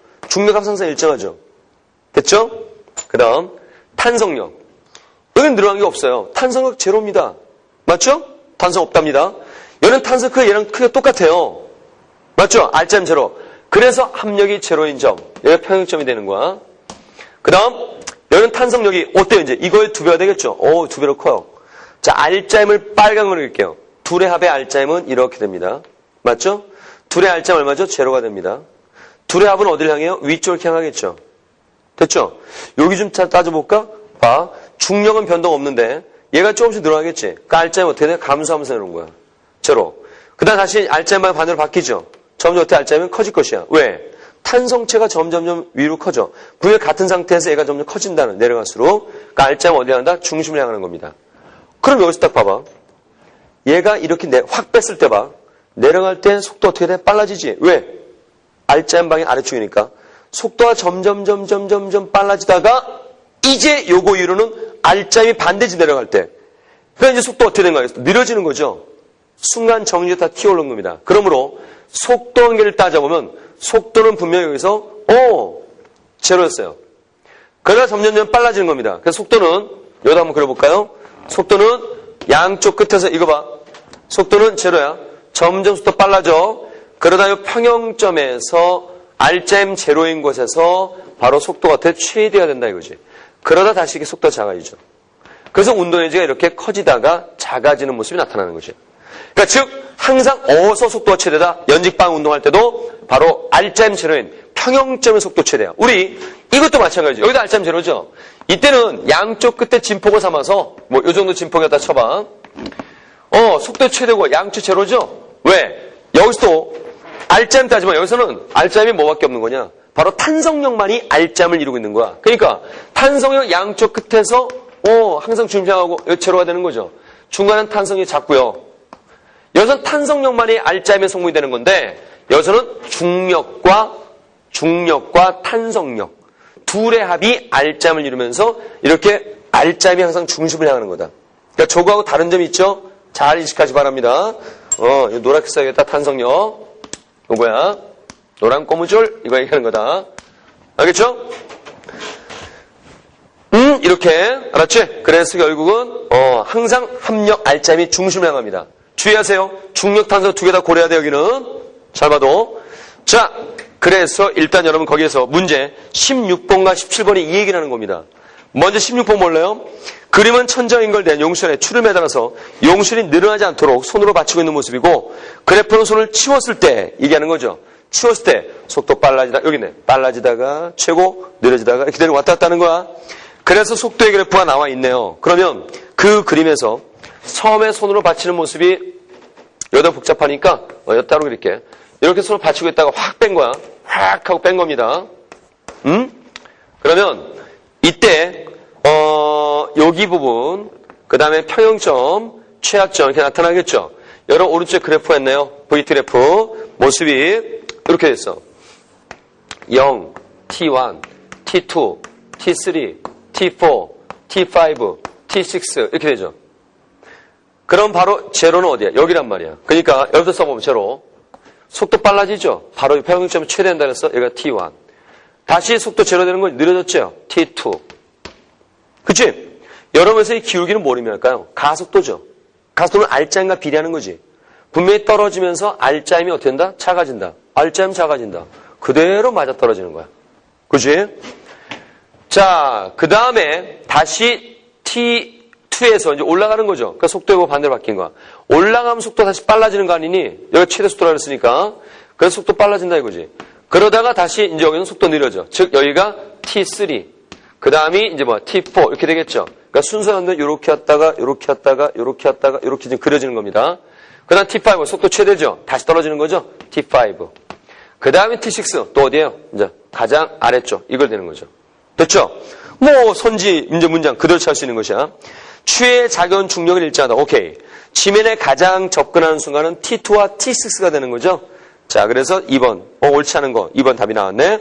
됐죠? 그 다음 탄성력. 여기는 늘어난 게 없어요. 탄성력 제로입니다. 맞죠? 탄성 없답니다. 얘는 탄성 크기 얘랑 크기가 똑같아요. 맞죠? R점 제로. 그래서 합력이 제로인 점. 얘가 평형점이 되는 거야. 그 다음 얘는 탄성력이 어때요 이제? 이거의 2배가 되겠죠? 2배로 커요. 자, R점을 빨간으로 그릴게요. 둘의 합의 R점은 이렇게 됩니다. 맞죠? 둘의 R점 얼마죠? 제로가 됩니다. 둘의 합은 어디를 향해요? 위쪽을 향하겠죠. 됐죠? 여기 좀 따져볼까? 봐. 중력은 변동 없는데 얘가 조금씩 늘어나겠지? 그러니까 R점이 어떻게 돼? 감소하면서 내려오는 거야. 제로. 그 다음 다시 R점만 반대로 바뀌죠? 점점 어떻게 R점은 커질 것이야. 왜? 탄성체가 점점 위로 커져. 분명 같은 상태에서 얘가 점점 커진다는 내려갈수록 그러니까 R점은 어디 향한다? 중심을 향하는 겁니다. 그럼 여기서 딱 봐봐. 얘가 이렇게 확 뺐을 때 봐. 내려갈 때 속도 어떻게 돼? 빨라지지. 왜? R점 방향 아래쪽이니까. 속도가 점점 빨라지다가 이제 요거 이후로는 R점이 반대지 내려갈 때. 그러니까 이제 속도가 어떻게 된 거예요? 느려지는 거죠. 순간 정리가 다 튀어오른 겁니다. 그러므로 속도 관계를 따져보면 속도는 분명히 여기서 제로였어요. 그러다 점점 빨라지는 겁니다. 그래서 속도는 여기다 한번 그려볼까요? 속도는 양쪽 끝에서 이거 봐. 속도는 제로야. 점점 속도 빨라져. 그러다 이 평형점에서 R점 제로인 곳에서 바로 속도가 어떻게 최대가 된다 이거지. 그러다 다시 이렇게 속도가 작아지죠. 그래서 운동에너지가 이렇게 커지다가 작아지는 모습이 나타나는 거죠. 그러니까 즉 항상 어디서 속도가 최대다? 연직방 운동할 때도 바로 R점 제로인 평형점의 속도 최대야. 우리 이것도 마찬가지죠. 여기도 R점 제로죠. 이때는 양쪽 끝에 진폭을 삼아서 뭐 요 정도 진폭이었다 쳐봐. 속도 최대고 양쪽 제로죠. 왜? 여기서도 R점 따지만 여기서는 R점이 뭐밖에 없는 거냐? 바로 탄성력만이 R점을 이루고 있는 거야. 그러니까 탄성력 양쪽 끝에서 항상 중심하고 제로가 되는 거죠. 중간은 탄성이 작고요. 여기서는 탄성력만이 R점의 성분이 되는 건데 여기서는 중력과 탄성력 둘의 합이 R자임을 이루면서 이렇게 R자임이 항상 중심을 향하는 거다. 그러니까 저거하고 다른 점이 있죠? 잘 인식하시 바랍니다. 이거 노랗게 써야겠다. 탄성력. 이거 뭐야? 노란 고무줄. 이거 얘기하는 거다. 알겠죠? 이렇게. 알았지? 그래서 결국은, 항상 합력 R자임이 중심을 향합니다. 주의하세요. 중력 탄성 두 개 다 고려해야 돼, 여기는. 잘 봐도. 자, 그래서 일단 여러분 거기에서 문제 16번과 17번이 이 얘기를 하는 겁니다. 먼저 16번 몰라요? 그림은 천장 연결된 용실에 줄을 매달아서 용실이 늘어나지 않도록 손으로 받치고 있는 모습이고 그래프는 손을 치웠을 때 얘기하는 거죠. 치웠을 때 속도 빨라지다 여기 있네. 빨라지다가 최고 느려지다가 이렇게 내려 왔다 갔다 하는 거야. 그래서 속도의 그래프가 나와 있네요. 그러면 그 그림에서 처음에 손으로 받치는 모습이 여기다 복잡하니까 따로 그릴게. 이렇게 손을 받치고 있다가 확 뺀 거야. 확 하고 뺀 겁니다. 그러면 이때 여기 부분 그 다음에 평형점, 최악점 이렇게 나타나겠죠. 여러분 오른쪽에 그래프 했네요. VT 그래프 모습이 이렇게 됐어. 0, T1, T2, T3, T4, T5, T6 이렇게 되죠. 그럼 바로 제로는 어디야? 여기란 말이야. 그러니까 여기서 써보면 제로. 속도 빨라지죠? 바로 평형점이 최대한다 그랬어. 여기가 T1. 다시 속도 제로 되는 건 느려졌죠? T2. 그치? 여러분에서 이 기울기는 뭘 의미할까요? 가속도죠. 가속도는 R자임과 비례하는 거지. 분명히 떨어지면서 R자임이 어떻게 된다? 작아진다. R자임 작아진다. 그대로 맞아떨어지는 거야. 그치? 자, 그 다음에 다시 T2에서 이제 올라가는 거죠. 그러니까 속도가 반대로 바뀐 거야. 올라가면 속도 다시 빨라지는 거 아니니? 여기 최대 속도라 그랬으니까. 그래서 속도 빨라진다 이거지. 그러다가 다시 이제 여기는 속도 느려져. 즉, 여기가 T3. 그 다음이 이제 T4. 이렇게 되겠죠. 그러니까 순서는 이렇게 왔다가, 이렇게 왔다가, 이렇게 왔다가, 이렇게 지금 그려지는 겁니다. 그 다음 T5. 속도 최대죠. 다시 떨어지는 거죠. T5. 그 다음에 T6. 또 어디에요? 이제 가장 아래쪽. 이걸 되는 거죠. 됐죠? 선지, 이제 문장 그대로 찰 수 있는 것이야. 추의 작은 중력을 일정하다. 오케이. 지면에 가장 접근하는 순간은 T2와 T6가 되는 거죠. 자, 그래서 2번. 옳지 않은 거. 2번 답이 나왔네.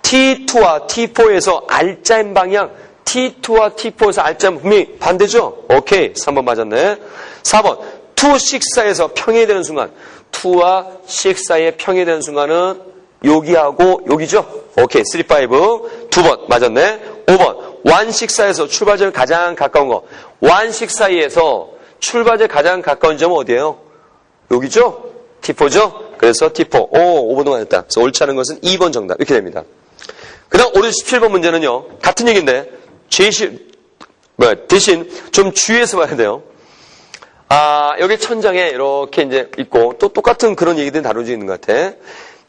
T2와 T4에서 R자임 방향. T2와 T4에서 R자임 분명히 반대죠? 오케이. 3번 맞았네. 4번. 2, 6, 4에서 평행이 되는 순간. 2와 6 사이에 평행이 되는 순간은 여기하고 여기죠? 오케이. 3, 5. 2번 맞았네. 5번. 1, 6, 4에서 출발점에 가장 가까운 거. 1, 6 사이에서 출발점에 가장 가까운 점은 어디예요? 여기죠? T4죠? 그래서 T4. 5번도 맞았다. 그래서 옳지 않은 것은 2번 정답. 이렇게 됩니다. 그 다음 57번 문제는요. 같은 얘기인데 대신 좀 주의해서 봐야 돼요. 여기 천장에 이렇게 이제 있고 또 똑같은 그런 얘기들이 다루어져 있는 것 같아.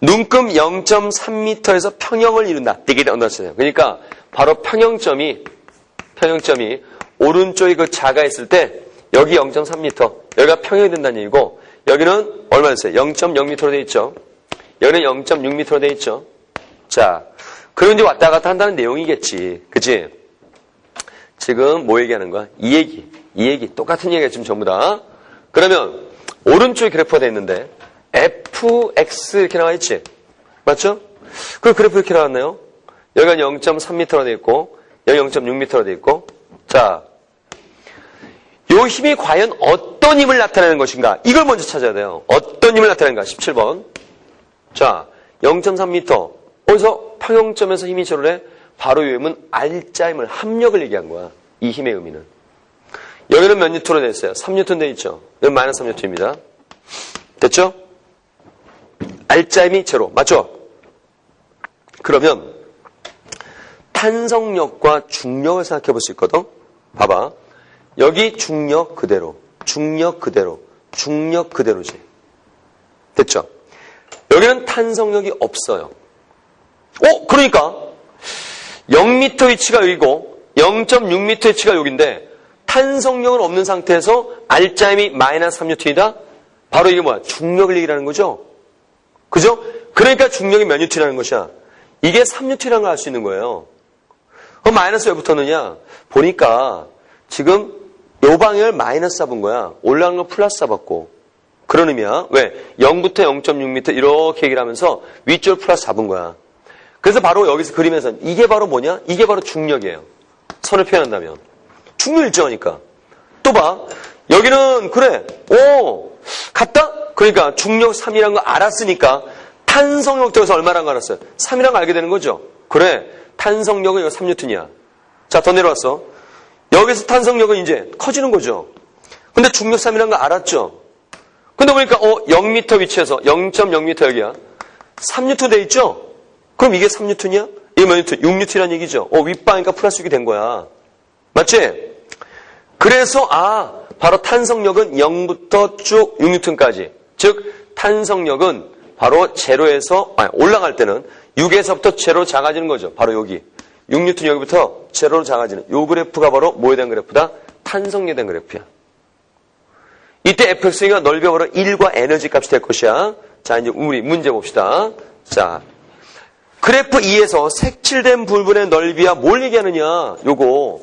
눈금 0.3m에서 평형을 이룬다. 되게 언더스요. 그러니까 바로 평형점이 오른쪽에 그 자가 있을 때 여기 0.3m 여기가 평형이 된다는 얘기고 여기는 얼마 됐어요? 0.0m로 돼 있죠. 여기는 0.6m로 돼 있죠. 자, 그런 이제 왔다 갔다 한다는 내용이겠지. 그치? 지금 뭐 얘기하는 거야? 이 얘기. 똑같은 얘기가 지금 전부 다. 그러면 오른쪽에 그래프가 돼 있는데 fx 이렇게 나와 있지? 맞죠? 그 그래프 이렇게 나왔나요? 여기가 0.3m로 돼 있고 여기 0.6m로 돼 있고 자, 요 힘이 과연 어떤 힘을 나타내는 것인가? 이걸 먼저 찾아야 돼요. 어떤 힘을 나타내는가? 17번. 자, 0.3m. 어디서 평형점에서 힘이 저러래? 바로 이 힘은 R자임을 합력을 얘기한 거야. 이 힘의 의미는. 여기는 몇 뉴턴으로 돼 있어요? 3뉴턴 돼 있죠. 여기 마이너스 3뉴턴입니다. 됐죠? R자임이 제로. 맞죠? 그러면 탄성력과 중력을 생각해 볼 수 있거든. 봐봐. 여기 중력 그대로지. 됐죠? 여기는 탄성력이 없어요. 그러니까 0m 위치가 여기고 0.6m 위치가 여기인데 탄성력은 없는 상태에서 R자임이 마이너스 3뉴턴이다? 바로 이게 뭐야? 중력을 얘기하는 거죠? 그죠? 그러니까 중력이 몇 뉴턴이라는 것이야? 이게 3뉴턴이라는 걸 알 수 있는 거예요. 그럼 마이너스 왜 붙었느냐? 보니까 지금 요 방향을 마이너스 잡은 거야. 올라간 건 플러스 잡았고. 그런 의미야. 왜? 0부터 0.6m 이렇게 얘기를 하면서 위쪽을 플러스 잡은 거야. 그래서 바로 여기서 그림에서 이게 바로 뭐냐? 이게 바로 중력이에요. 선을 표현한다면. 중력 일정하니까. 또 봐. 여기는 그래. 오 같다? 그러니까 중력 3이라는 거 알았으니까 탄성력 쪽에서 얼마라는 거 알았어요? 3이라는 거 알게 되는 거죠. 그래. 탄성력은 이거 3N이야. 자, 더 내려왔어. 여기서 탄성력은 이제 커지는 거죠. 근데 중력 3이라는 거 알았죠. 근데 보니까 0m 위치에서 0.0m 여기야. 3N 돼 있죠? 그럼 이게 3N이야? 이게 몇 N? 6N이라는 얘기죠. 윗방이니까 플러스 6이 된 거야. 맞지? 그래서 바로 탄성력은 0부터 쭉 6N까지. 즉 탄성력은 바로 제로에서 올라갈 때는 6에서부터 제로 작아지는 거죠. 바로 여기. 6N 여기부터 제로로 작아지는 요 그래프가 바로 뭐에 대한 그래프다? 탄성력에 대한 그래프야. 이때 fx가 넓이가 바로 1과 에너지 값이 될 것이야. 자, 이제 우리 문제 봅시다. 자, 그래프 2에서 색칠된 부분의 넓이와 뭘 얘기하느냐? 요거.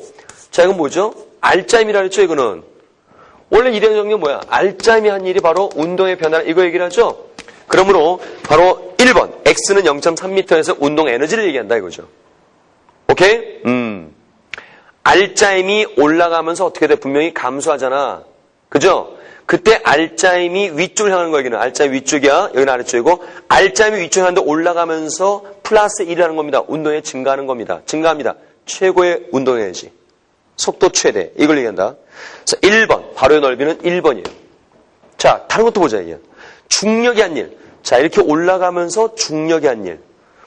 자, 이건 뭐죠? 알짜임이라 그랬죠, 이거는. 원래 이대형 정리는 뭐야? 알짜임이 한 일이 바로 운동의 변화, 이거 얘기를 하죠? 그러므로 바로 1번, x는 0.3m에서 운동 에너지를 얘기한다, 이거죠. 오케이? 알짜임이 올라가면서 어떻게 돼? 분명히 감소하잖아. 그죠? 그때 알짜임이 위쪽을 향하는 거야, 여기는. 알짜임이 위쪽이야. 여기는 아래쪽이고. 알짜임이 위쪽을 향하는데 올라가면서 플러스 1이라는 겁니다. 운동이 증가하는 겁니다. 증가합니다. 최고의 운동 에너지. 속도 최대. 이걸 얘기한다. 자, 1번. 바로의 넓이는 1번이에요. 자, 다른 것도 보자, 이게. 중력이 한 일. 자, 이렇게 올라가면서 중력이 한 일.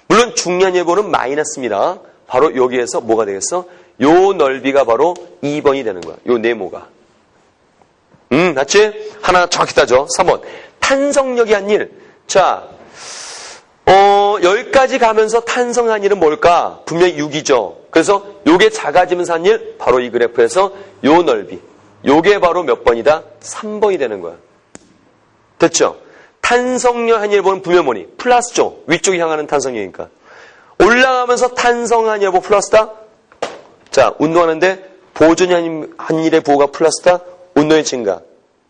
물론 중량 예보는 마이너스입니다. 바로 여기에서 뭐가 되겠어? 요 넓이가 바로 2번이 되는 거야. 요 네모가. 맞지? 하나 정확히 따져. 3번. 탄성력이 한 일. 자, 여기까지 가면서 탄성한 일은 뭘까? 분명히 6이죠. 그래서 요게 작아지면서 한 일, 바로 이 그래프에서 요 넓이. 요게 바로 몇 번이다? 3번이 되는 거야. 됐죠? 탄성력 한 일 보면 분명 뭐니? 플러스죠. 위쪽이 향하는 탄성력이니까. 올라가면서 탄성한 일보 플러스다? 자, 운동하는데 보존이 한 일의 보호가 플러스다? 운동의 증가.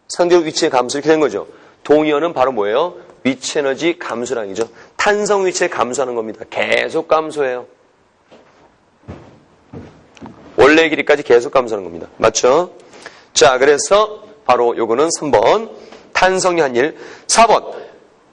상대적 위치의 감소 이렇게 된 거죠. 동의어는 바로 뭐예요? 위치 에너지 감소량이죠. 탄성 위치에 감소하는 겁니다. 계속 감소해요. 원래 길이까지 계속 감소하는 겁니다. 맞죠? 자, 그래서 바로 요거는 3번. 탄성의 한 일. 4번.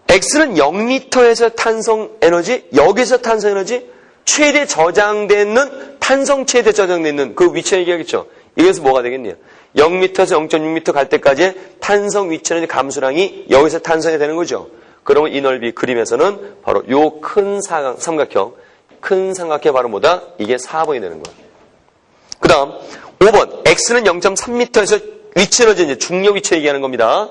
X는 0m에서 탄성 에너지, 여기서 탄성 에너지, 최대 저장되는, 탄성 최대 저장되는 그 위치 얘기하겠죠. 여기서 뭐가 되겠냐. 0m에서 0.6m 갈 때까지 탄성 위치 에너지 감소량이 여기서 탄성이 되는 거죠. 그러면 이 넓이 그림에서는 바로 요 큰 삼각형, 큰 삼각형 바로 뭐다? 이게 4번이 되는 거야. 그 다음 5번. X는 0.3m에서 위치 에너지, 이제 중력 위치 얘기하는 겁니다.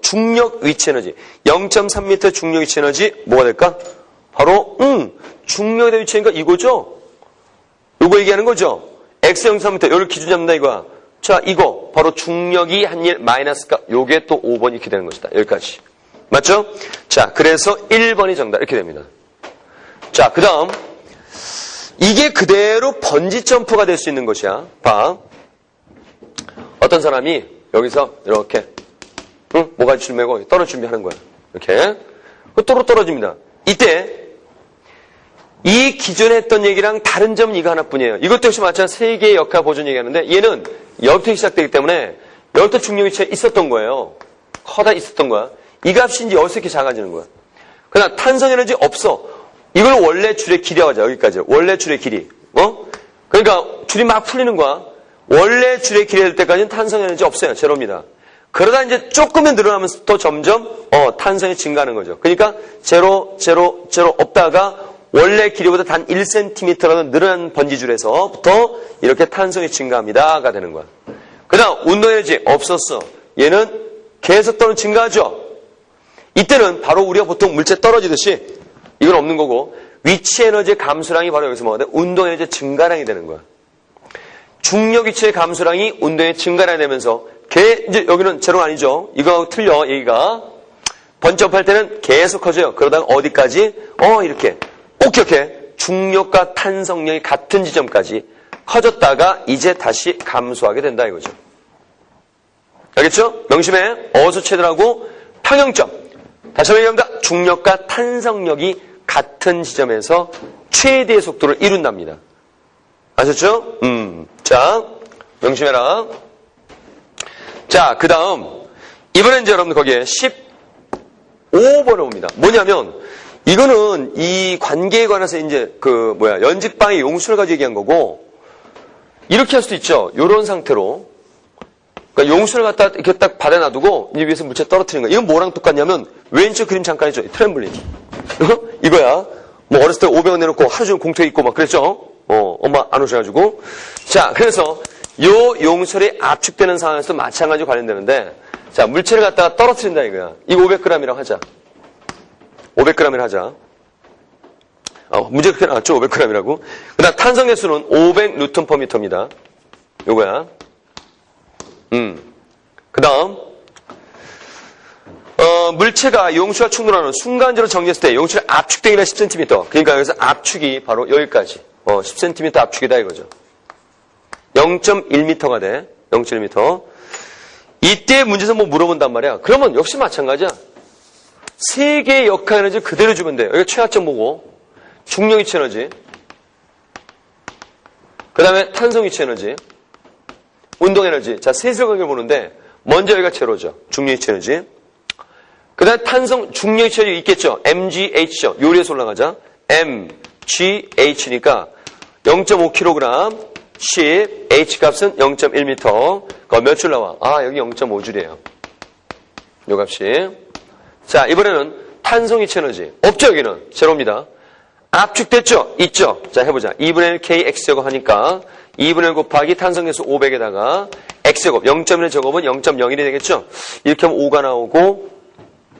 중력 위치 에너지. 0.3m 중력 위치 에너지 뭐가 될까? 바로 중력에 대한 위치니까 이거죠. 이거 얘기하는 거죠. X 0.3m 여기를 기준 잡는다 이거야. 자, 이거 바로 중력이 한 일 마이너스가 요게 또 5번 이렇게 되는 것이다. 여기까지. 맞죠? 자, 그래서 1번이 정답 이렇게 됩니다. 자, 그 다음 이게 그대로 번지 점프가 될 수 있는 것이야. 봐. 어떤 사람이 여기서 이렇게 모가지 줄 메고 떨어질 준비하는 거야. 이렇게. 또로 떨어집니다. 이때 이 기존에 했던 얘기랑 다른 점은 이거 하나뿐이에요. 이것도 역시 마찬가지로 세 개의 역할 보존 얘기하는데 얘는 여기부터 시작되기 때문에 여기부터 중력 위치에 있었던 거예요. 커다 있었던 거야. 이 값이 이제 여기서 이렇게 작아지는 거야. 그러나 탄성 에너지 없어. 이걸 원래 줄의 길이라고 하자. 여기까지. 원래 줄의 길이. 그러니까 줄이 막 풀리는 거야. 원래 줄의 길이 될 때까지는 탄성 에너지 없어요. 제로입니다. 그러다 이제 조금은 늘어나면서 또 점점 탄성이 증가하는 거죠. 그러니까 제로 없다가 원래 길이보다 단 1cm라도 늘어난 번지줄에서부터 이렇게 탄성이 증가합니다가 되는 거야. 그 다음 운동에너지 없었어. 얘는 계속 또는 증가하죠. 이때는 바로 우리가 보통 물체 떨어지듯이 이건 없는 거고 위치 에너지의 감소량이 바로 여기서 뭐가 돼? 운동 에너지의 증가량이 되는 거야. 중력 위치의 감소량이 운동의 증가량이 되면서 이제 여기는 제로가 아니죠. 이거하고 틀려 얘기가. 번점할 때는 계속 커져요. 그러다가 어디까지? 이렇게 꼭 기억해. 중력과 탄성력이 같은 지점까지 커졌다가 이제 다시 감소하게 된다 이거죠. 알겠죠? 명심해. 어수 최대라고 평형점. 다시 한번 얘기합니다. 중력과 탄성력이 같은 지점에서 최대의 속도를 이룬답니다. 아셨죠? 자, 명심해라. 자, 그 다음, 이번엔 이제 여러분들 거기에 15번을 봅니다. 뭐냐면, 이거는 이 관계에 관해서 이제 연직방의 용수를 가지고 얘기한 거고, 이렇게 할 수도 있죠. 요런 상태로. 그러니까 용수를 갖다 이렇게 딱 받아 놔두고, 이제 위에서 물체 떨어뜨리는 거야. 이건 뭐랑 똑같냐면, 왼쪽 그림 잠깐 했죠. 트램블린. 이거야. 뭐 어렸을 때 500원 내놓고 하루 종일 공터에 있고 막 그랬죠? 엄마 안 오셔가지고. 자, 그래서 요 용설이 압축되는 상황에서도 마찬가지로 관련되는데, 자, 물체를 갖다가 떨어뜨린다 이거야. 이거 500g이라고 하자. 500g이라고 하자. 문제가 그렇게 나왔죠? 500g이라고. 그 다음 탄성 개수는 500Nm/m입니다. 요거야. 그 다음, 물체가 용수와 충돌하는 순간적으로 정리했을 때 용수의 압축되기는 10cm. 그러니까 여기서 압축이 바로 여기까지. 10cm 압축이다 이거죠. 0.1m가 돼. 0.1m. 이때 문제에서 뭐 물어본단 말이야. 그러면 역시 마찬가지야. 세 개의 역할 에너지를 그대로 주면 돼요. 여기 최하점 보고. 중력 위치 에너지. 그 다음에 탄성 위치 에너지. 운동 에너지. 자, 셋을 관계를 보는데, 먼저 여기가 제로죠. 중력 위치 에너지. 그 다음에 탄성, 중력 위치 에너지 있겠죠. mgH죠. 요리에서 올라가자. mgH니까 0.5kg, 10, H 값은 0.1m. 몇 줄 나와? 여기 0.5줄이에요. 요 값이. 자, 이번에는 탄성 위치 에너지. 없죠, 여기는. 제로입니다. 압축됐죠? 있죠? 자, 해보자. 2분의 1 K X제곱 하니까 2분의 1 곱하기 탄성계수 500에다가 X제곱, 0.1의 제곱은 0.01이 되겠죠? 이렇게 하면 5가 나오고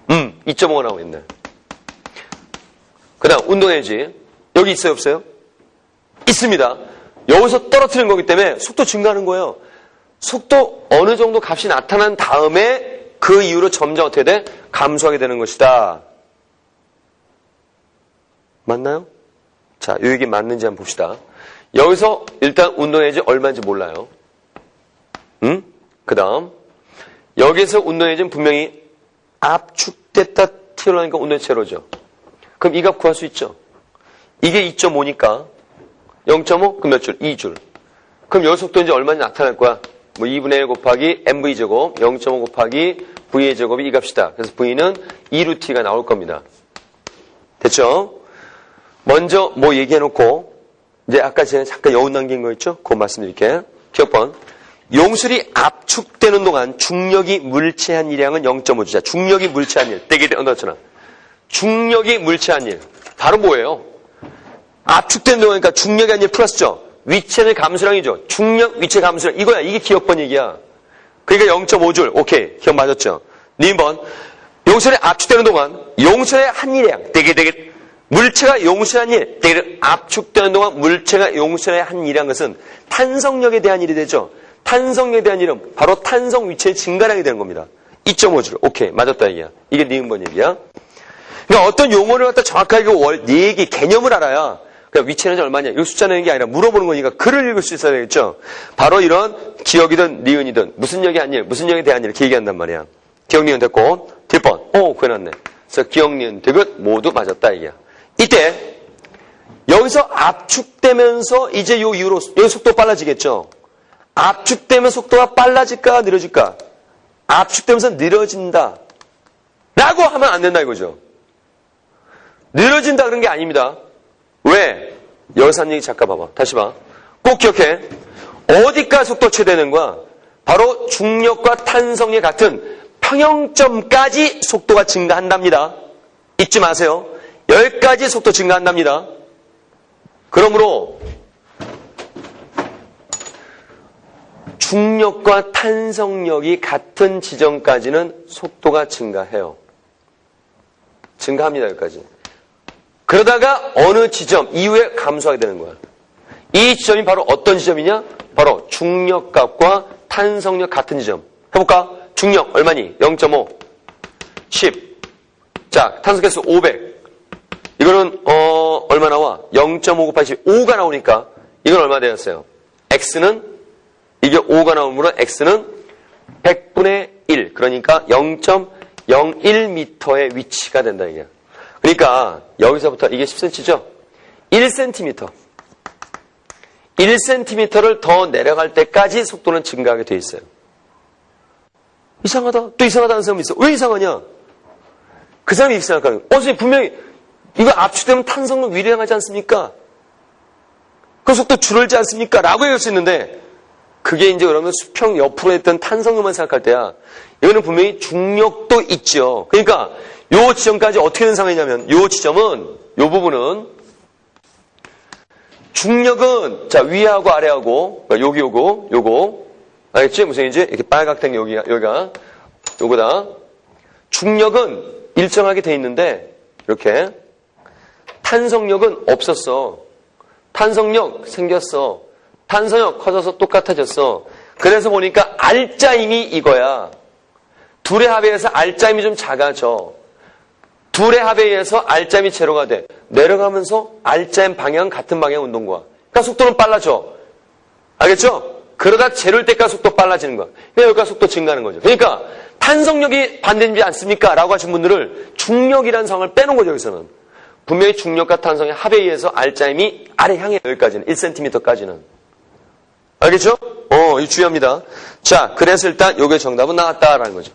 2.5가 나오겠네. 그 다음 운동에너지. 여기 있어요, 없어요? 있습니다. 여기서 떨어뜨리는 거기 때문에 속도 증가하는 거예요. 속도 어느 정도 값이 나타난 다음에 그 이후로 점점 어떻게 돼? 감소하게 되는 것이다. 맞나요? 자, 이 얘기 맞는지 한번 봅시다. 여기서 일단 운동에너지 얼마인지 몰라요. 그 다음 여기서 운동에너지는 분명히 압축됐다 튀어나오니까 운동에너지 제로죠. 그럼 이 값 구할 수 있죠. 이게 2.5니까 0.5? 그럼 몇 줄? 2줄. 그럼 여기 속도인지 얼마인지 나타날 거야. 뭐 2분의 1 곱하기 mv제곱 0.5 곱하기 v의 제곱이 이 값이다. 그래서 v는 2루t가 나올 겁니다. 됐죠? 먼저 뭐 얘기해놓고 이제 아까 제가 잠깐 여운 남긴 거 있죠? 그거 말씀드릴게요. 기억번. 용술이 압축되는 동안 중력이 물체한 일량은 0.5주자. 중력이 물체한 일. 되게 넣었잖아. 중력이 물체한 일. 바로 뭐예요? 압축되는 동안이니까 중력이 아닌 일 플러스죠. 위체는 감수량이죠. 중력, 위체, 감수량. 이거야. 이게 기억번 얘기야. 그러니까 0.5줄. 오케이. 기억 맞았죠? 2번. 용술이 압축되는 동안 용술의 한 일량. 되게 물체가 용수한 일, 압축되는 동안 물체가 용수에 한 일이란 것은 탄성력에 대한 일이 되죠. 탄성력에 대한 일은 바로 탄성 위치의 증가량이 되는 겁니다. 2.5줄. 오케이. 맞았다 얘기야. 이게 니은번 얘기야. 그러니까 어떤 용어를 갖다 정확하게 얘기, 개념을 알아야 그러니까 위치는 얼마냐. 이거 숫자 내는 게 아니라 물어보는 거니까 글을 읽을 수 있어야 되겠죠. 바로 이런 기억이든 니은이든 무슨 역이 한 일, 무슨 역에 대한 일 이렇게 얘기한단 말이야. 기억, 니은 됐고 뒷번. 구해놨네. 그래서 기억, 니은, 디귿 모두 맞았다 얘기야. 이때 여기서 압축되면서 이제 요 이후로 여기 속도 빨라지겠죠. 압축되면 속도가 빨라질까 느려질까? 압축되면서 느려진다 라고 하면 안 된다 이거죠. 느려진다 그런 게 아닙니다. 왜? 여기서 한 얘기 잠깐 봐봐. 다시 봐. 꼭 기억해. 어디까지 속도 최대되는 거야? 바로 중력과 탄성이 같은 평형점까지 속도가 증가한답니다. 잊지 마세요. 여기까지 속도 증가한답니다. 그러므로 중력과 탄성력이 같은 지점까지는 속도가 증가해요. 증가합니다. 여기까지. 그러다가 어느 지점 이후에 감소하게 되는 거야. 이 지점이 바로 어떤 지점이냐? 바로 중력값과 탄성력 같은 지점. 해볼까? 중력 얼마니? 0.5 10 자, 탄성계수 500 이거는 얼마 나와? 0.5 곱하기 5가 나오니까 이건 얼마 되었어요? X는 이게 5가 나오므로 X는 100분의 1 그러니까 0.01m의 위치가 된다 이게. 그러니까 여기서부터 이게 10cm죠? 1cm. 1cm를 더 내려갈 때까지 속도는 증가하게 돼 있어요. 이상하다. 또 이상하다는 사람이 있어. 왜 이상하냐? 그 사람이 이렇게 생각하는 거예요. 선생님 분명히 이거 압축되면 탄성은 위량하지 않습니까? 그 속도 줄어들지 않습니까? 라고 얘기할 수 있는데 그게 이제 그러면 수평 옆으로 했던 탄성력만 생각할 때야. 이거는 분명히 중력도 있죠. 그러니까 요 지점까지 어떻게 된 상황이냐면 요 지점은 요 부분은 중력은 자 위하고 아래하고 그러니까 요거 알겠지? 무슨 얘기인지 이렇게 빨갛게 여기가 요거다. 중력은 일정하게 돼 있는데 이렇게 탄성력은 없었어. 탄성력 생겼어. 탄성력 커져서 똑같아졌어. 그래서 보니까 R자임이 이거야. 둘의 합에 의해서 R자임이 좀 작아져. 둘의 합에 의해서 R자임이 제로가 돼. 내려가면서 R자임 방향은 같은 방향 운동과. 그러니까 속도는 빨라져. 알겠죠? 그러다 제로일 때까지 속도 빨라지는 거야. 그러니까 여기까지 속도 증가하는 거죠. 그러니까 탄성력이 반대되지 않습니까? 라고 하신 분들을 중력이라는 상황을 빼놓은 거죠. 여기서는. 분명히 중력과 탄성의 합에 의해서 R자임이 아래 향해 여기까지는 1cm까지는. 알겠죠? 이거 중요합니다. 자, 그래서 일단 요게 정답은 나왔다라는 거죠.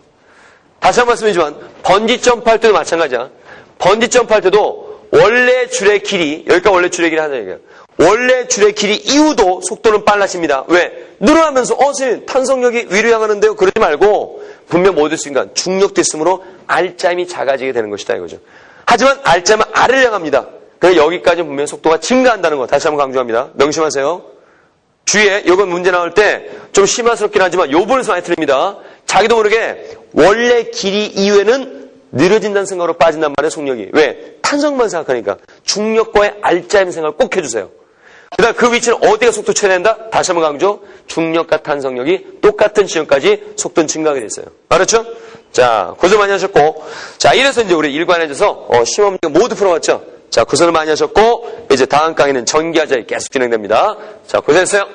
다시 한 번 말씀드리지만 번지 점프할 때도 마찬가지야. 번지 점프할 때도 원래 줄의 길이 여기가 원래 줄의 길이 하는 얘기야. 원래 줄의 길이 이후도 속도는 빨라집니다. 왜? 늘어나면서 선생님 탄성력이 위로 향하는데요. 그러지 말고 분명 뭐 될 수 있는가? 중력도 있으므로 R자임이 작아지게 되는 것이다 이거죠. 하지만 R자임은 R을 향합니다. 그래서 여기까지 분명 속도가 증가한다는 거 다시 한번 강조합니다. 명심하세요. 주위에 이건 문제 나올 때 좀 심화스럽긴 하지만 요 부분에서 많이 틀립니다. 자기도 모르게 원래 길이 이후에는 느려진다는 생각으로 빠진단 말이에요. 속력이. 왜? 탄성만 생각하니까. 중력과의 R자임 생각을 꼭 해주세요. 그다음 그 위치는 어디가 속도 최대한다? 다시 한번 강조. 중력과 탄성력이 똑같은 지점까지 속도는 증가하게 됐어요. 알았죠? 자, 고생 많이 하셨고. 자, 이래서 이제 우리 일관해져서 시험 문제 모두 풀어봤죠? 자, 고생을 많이 하셨고 이제 다음 강의는 전기화자에 계속 진행됩니다. 자, 고생했어요.